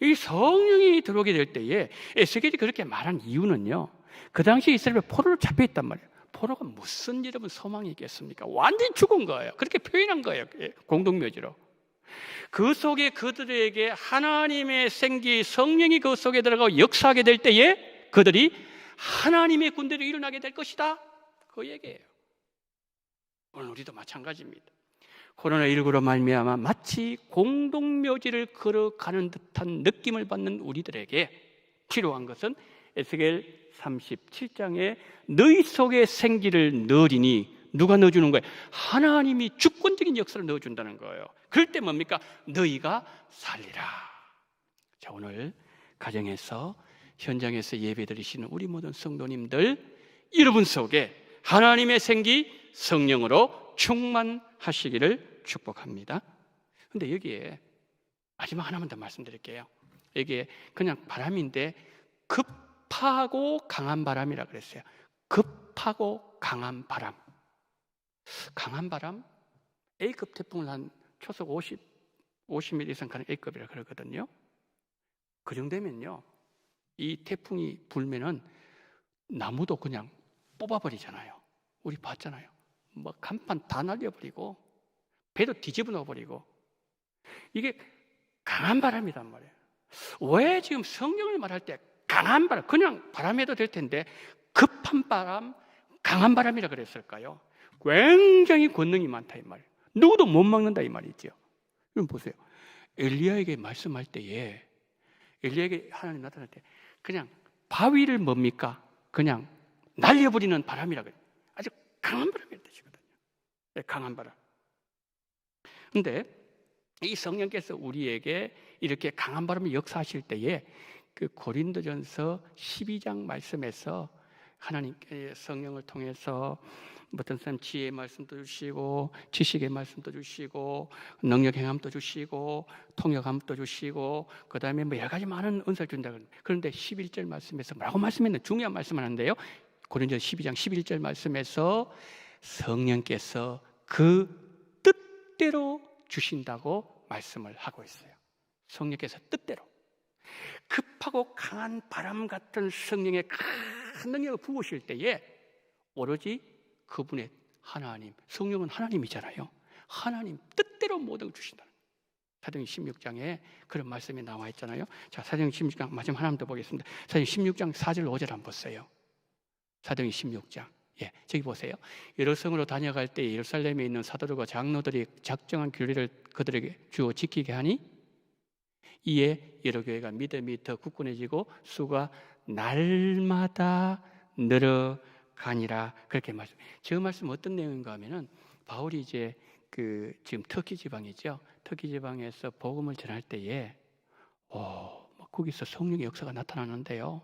이 성령이 들어오게 될 때에 에스겔이 그렇게 말한 이유는요. 그 당시 이스라엘에 포로로 잡혀 있단 말이에요. 포로가 무슨 여러분 소망이 있겠습니까? 완전히 죽은 거예요. 그렇게 표현한 거예요. 공동묘지로. 그 속에 그들에게 하나님의 생기, 성령이 그 속에 들어가고 역사하게 될 때에 그들이 하나님의 군대로 일어나게 될 것이다. 그 얘기예요. 오늘 우리도 마찬가지입니다. 코로나19로 말미암아 마치 공동묘지를 걸어가는 듯한 느낌을 받는 우리들에게 필요한 것은 에스겔 37장에 너희 속에 생기를 넣으리니 누가 넣어주는 거예요? 하나님이 주권적인 역사를 넣어준다는 거예요. 그럴 때 뭡니까? 너희가 살리라. 자, 오늘 가정에서 현장에서 예배드리시는 우리 모든 성도님들 여러분 속에 하나님의 생기 성령으로 충만하시기를 축복합니다. 그런데 여기에 마지막 하나만 더 말씀드릴게요. 여기에 그냥 바람인데 급하고 강한 바람이라 그랬어요. 급하고 강한 바람. 강한 바람, A급 태풍을 한 초속 50mm 이상 가는 A급이라 그러거든요. 그 정도면요, 이 태풍이 불면은 나무도 그냥 뽑아버리잖아요. 우리 봤잖아요. 간판 다 날려버리고 배도 뒤집어 놓아버리고 이게 강한 바람이란 말이에요. 왜 지금 성경을 말할 때 강한 바람, 그냥 바람해도 될 텐데 급한 바람, 강한 바람이라 그랬을까요? 굉장히 권능이 많다 이 말이에요. 누구도 못 막는다 이 말이죠. 그럼 보세요. 엘리야에게 말씀할 때에 엘리야에게 하나님 나타날 때 그냥 바위를 뭡니까? 그냥 날려버리는 바람이라 그래요. 아주 강한 바람이라는 뜻이거든요. 강한 바람. 그런데 이 성령께서 우리에게 이렇게 강한 바람을 역사하실 때에 그 고린도전서 12장 말씀에서 하나님께 성령을 통해서 어떤 사람 지혜의 말씀도 주시고 지식의 말씀도 주시고 능력 행함도 주시고 통역함도 주시고 그 다음에 뭐 여러 가지 많은 은사를 준다. 그런데 11절 말씀에서 뭐라고 말씀했는데 중요한 말씀을 하는데요. 고린도전서 12장 11절 말씀에서 성령께서 그 뜻대로 주신다고 말씀을 하고 있어요. 성령께서 뜻대로 급하고 강한 바람 같은 성령의 큰 능력을 부으실 때에 오로지 그분의 하나님, 성령은 하나님이잖아요. 하나님 뜻대로 모든 걸 주신다는 거예요. 사도행전 16장에 그런 말씀이 나와 있잖아요. 자, 사도행전 16장 마지막 하나만 더 보겠습니다. 사도행전 16장 4절 5절 한번 보세요. 사도행전 16장. 예, 저기 보세요. 여러 성으로 다녀갈 때 예루살렘에 있는 사도들과 장로들이 작정한 규례를 그들에게 주어 지키게 하니 이에 여러 교회가 믿음이 더 굳건해지고 수가 날마다 늘어가니라. 그렇게 말씀. 저 말씀 어떤 내용인가 하면은 바울이 이제 그 지금 터키 지방이죠. 터키 지방에서 복음을 전할 때에 거기서 성령의 역사가 나타나는데요.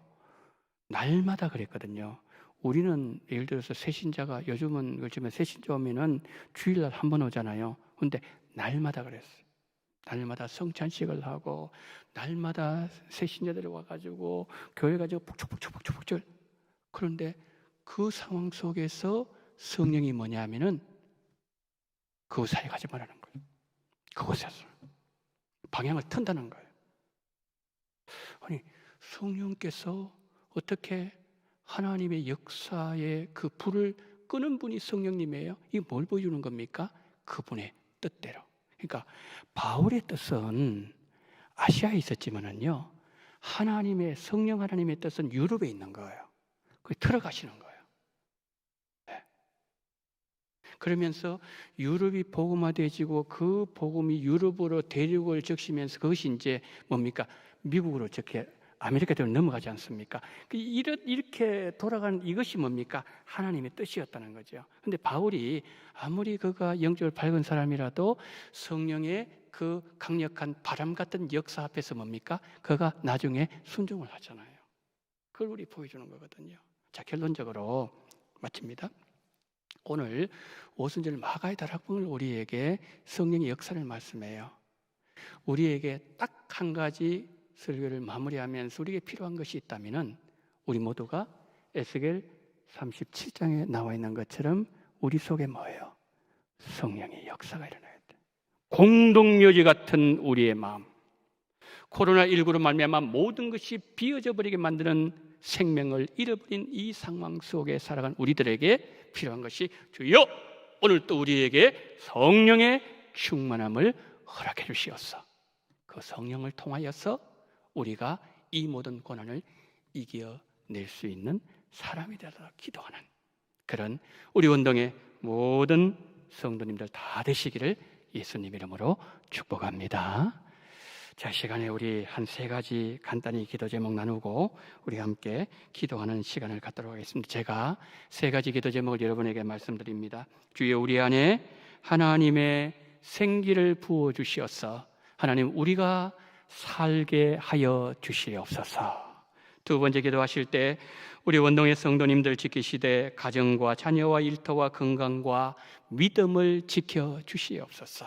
날마다 그랬거든요. 우리는 예를 들어서 새신자가 요즘은 새신자 오면은 주일날 한 번 오잖아요. 근데 날마다 그랬어요. 날마다 성찬식을 하고 날마다 새신자들이 와가지고 교회 가지고 북적북적. 그런데 그 상황 속에서 성령이 뭐냐 하면은 그곳에 가지 말라는 거예요. 그곳에서 방향을 튼다는 거예요. 아니 성령께서 어떻게 하나님의 역사의 그 불을 끄는 분이 성령님이에요? 이게 뭘 보여주는 겁니까? 그분의 뜻대로. 그러니까 바울의 뜻은 아시아에 있었지만은요, 하나님의 성령 하나님의 뜻은 유럽에 있는 거예요. 거기 들어가시는 거예요. 네. 그러면서 유럽이 복음화되어지고 그 복음이 유럽으로 대륙을 적시면서 그것이 이제 뭡니까? 미국으로 적게 아메리카 대륙 넘어가지 않습니까? 이렇게 돌아가는 이것이 뭡니까? 하나님의 뜻이었다는 거죠. 근데 바울이 아무리 그가 영적으로 밝은 사람이라도 성령의 그 강력한 바람 같은 역사 앞에서 뭡니까? 그가 나중에 순종을 하잖아요. 그걸 우리 보여주는 거거든요. 자, 결론적으로 마칩니다. 오늘 오순절 마가의 다락방을 우리에게 성령의 역사를 말씀해요. 우리에게 딱 한 가지 설교를 마무리하면서 우리에게 필요한 것이 있다면은 우리 모두가 에스겔 37장에 나와 있는 것처럼 우리 속에 뭐예요? 성령의 역사가 일어나야 돼. 공동묘지 같은 우리의 마음. 코로나19로 말미암아 모든 것이 비어져 버리게 만드는 생명을 잃어버린 이 상황 속에 살아간 우리들에게 필요한 것이 주여 오늘 또 우리에게 성령의 충만함을 허락해 주시옵소서. 그 성령을 통하여서 우리가 이 모든 고난을 이겨낼 수 있는 사람이 되도록 기도하는 그런 우리 원동의 모든 성도님들 다 되시기를 예수님 이름으로 축복합니다. 자, 시간에 우리 한 3가지 간단히 기도 제목 나누고 우리 함께 기도하는 시간을 갖도록 하겠습니다. 제가 3가지 기도 제목을 여러분에게 말씀드립니다. 주여 우리 안에 하나님의 생기를 부어 주시옵소서. 하나님 우리가 살게 하여 주시옵소서. 2번째 기도하실 때 우리 원동의 성도님들 지키시되 가정과 자녀와 일터와 건강과 믿음을 지켜 주시옵소서.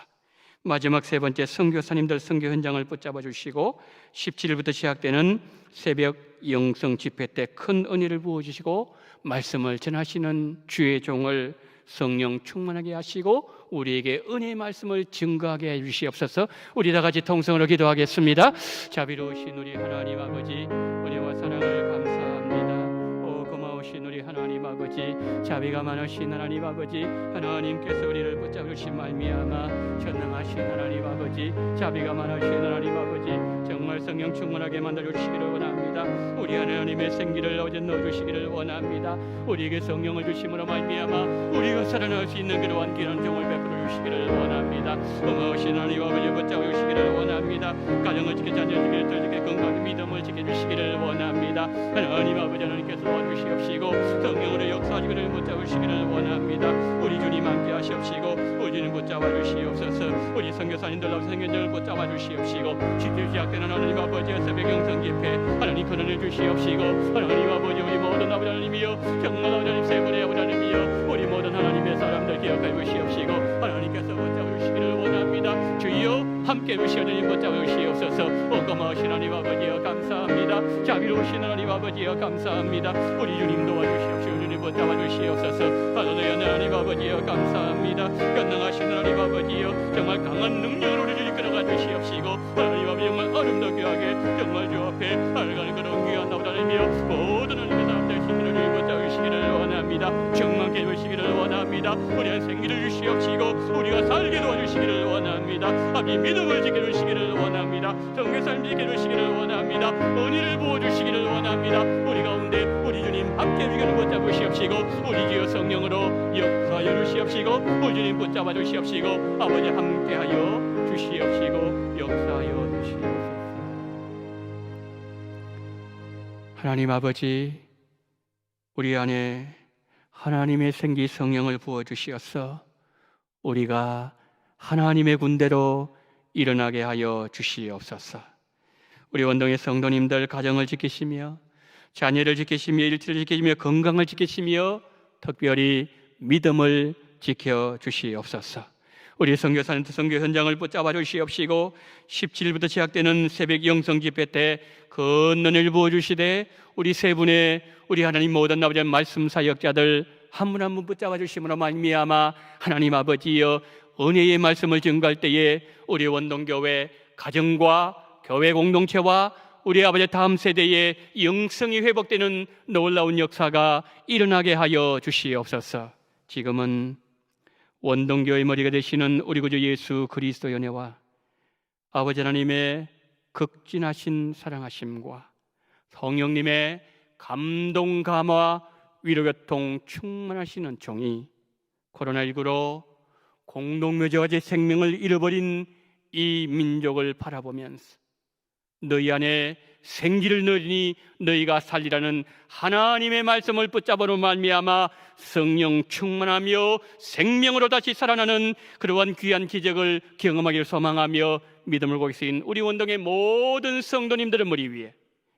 마지막 3번째 선교사님들 선교 현장을 붙잡아 주시고 17일부터 시작되는 새벽 영성 집회 때 큰 은혜를 부어 주시고 말씀을 전하시는 주의 종을 성령 충만하게 하시고 우리에게 은혜의 말씀을 증거하게 해 주시옵소서. 우리 다 같이 통성으로 기도하겠습니다. 자비로우신 우리 하나님 아버지, 은혜와 사랑을 감사합니다. 고마우신 우리 하나님 아버지, 자비가 많으신 하나님 아버지, 하나님께서 우리를 붙잡으신 말미암아 전능하신 하나님 아버지, 자비가 많으신 하나님 아버지, 정말 성령 충만하게 만들어 주시기를 원합니다. 우리 하나님의 생기를 어제 넣어 주시기를 원합니다. 우리에게 성령을 주심으로 말미암아 우리가 살아날 수 있는 그러한 귀한 종을 베풀어 주시기를 원합니다. 고마우신 하나님 아버지 붙잡아 주시기를 원합니다. 가정을 지켜 자녀를 지켜 일터를 지켜 건강한 믿음을 지켜 주시기를 원합니다. 하나님 아버지 하나님께서 도와주시옵시고 성령으로 역사하시기를 붙잡으시기를 원합니다. 우리 주님 함께 하시옵시고 우리 주님 붙잡아 주시옵소서. 우리 선교사님들 나오신 생명을 붙잡아 주시옵시고, 시대 시작되는 하나님 아버지의 새벽 영성 집회 하나님 권한을 주시옵시고, 하나님 아버지 우리 모든 아버지 하나님이여, 정말 아버지 하나님 세 분의 아버지 하나님이여, 우리 모든 하나님의 사람들 기억하여 주시옵시고, 하나님께서 붙잡아 주시기를 원합니다. 주여 함께 주시어 주님 붙잡아 주시옵소서. 고마우신 하나님 아버지여 감사합니다. 자비로우신 하나님 아버지여 감사합니다. 우리 주님 도와주시옵시고 주님 붙잡아 주시옵소서. 할렐루야 하나님 아버지여 감사합니다. 전능하신 하나님 아버지여 정말 강한 능력으로 우리 주님 끌어가 주시옵시고, 하나님 아버지 정말 아름답게 하게 정말 주 앞에 알가는 그런 귀한 나보다 하나님이여 모든 하나님의 사람들 신들을 주님 붙잡아 주시기를 원합니다. 충만케 해주시기를 원합니다. 우리의 생기를 주시옵시고 우리가 살게 도와주시기를 원합니다. 아버지 믿음을 지켜주시기를 원합니다. 정교사님 지켜주시기를 원합니다. 은혜를 부어주시기를 원합니다. 우리 가운데 우리 주님 함께 주기를 붙잡으시옵시고, 우리 주여 성령으로 역사하여 주시옵시고, 우리 주님 붙잡아 주시옵시고, 아버지 함께하여 주시옵시고 역사하여 주시옵소서. 하나님 아버지, 우리 안에 하나님의 생기 성령을 부어주시어서 우리가 하나님의 군대로 일어나게 하여 주시옵소서. 우리 원동의 성도님들 가정을 지키시며 자녀를 지키시며 일치를 지키시며 건강을 지키시며 특별히 믿음을 지켜주시옵소서. 우리 선교사님들 선교 현장을 붙잡아 주시옵시고, 17일부터 시작되는 새벽 영성 집회 때 건너를 부어주시되 우리 세 분의 우리 하나님 모든 아버지 말씀 사역자들 한 분 한 분 붙잡아 주심으로 말미암아 하나님 아버지여 은혜의 말씀을 증거할 때에 우리 원동교회 가정과 교회 공동체와 우리 아버지 다음 세대의 영성이 회복되는 놀라운 역사가 일어나게 하여 주시옵소서. 지금은 원동교회의 머리가 되시는 우리 구주 예수 그리스도의 은혜와 아버지 하나님의 극진하신 사랑하심과 성령님의 감동 감화 위로교통 충만하시는 종이 코로나19로 공동묘지와 생명을 잃어버린 이 민족을 바라보면서 너희 안에 생기를 넣으니 너희가 살리라는 하나님의 말씀을 붙잡으로 말미암아 성령 충만하며 생명으로 다시 살아나는 그러한 귀한 기적을 경험하기를 소망하며 믿음을 고기 쓰인 우리 원동의 모든 성도님들의 머리 위에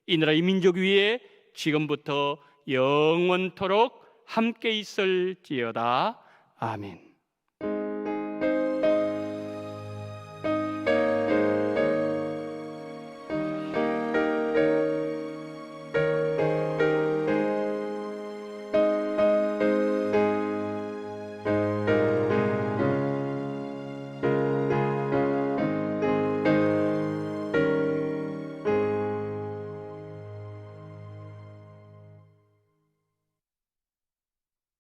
이 나라의 민족 위에 지금부터 영원토록 함께 있을지어다. 아멘.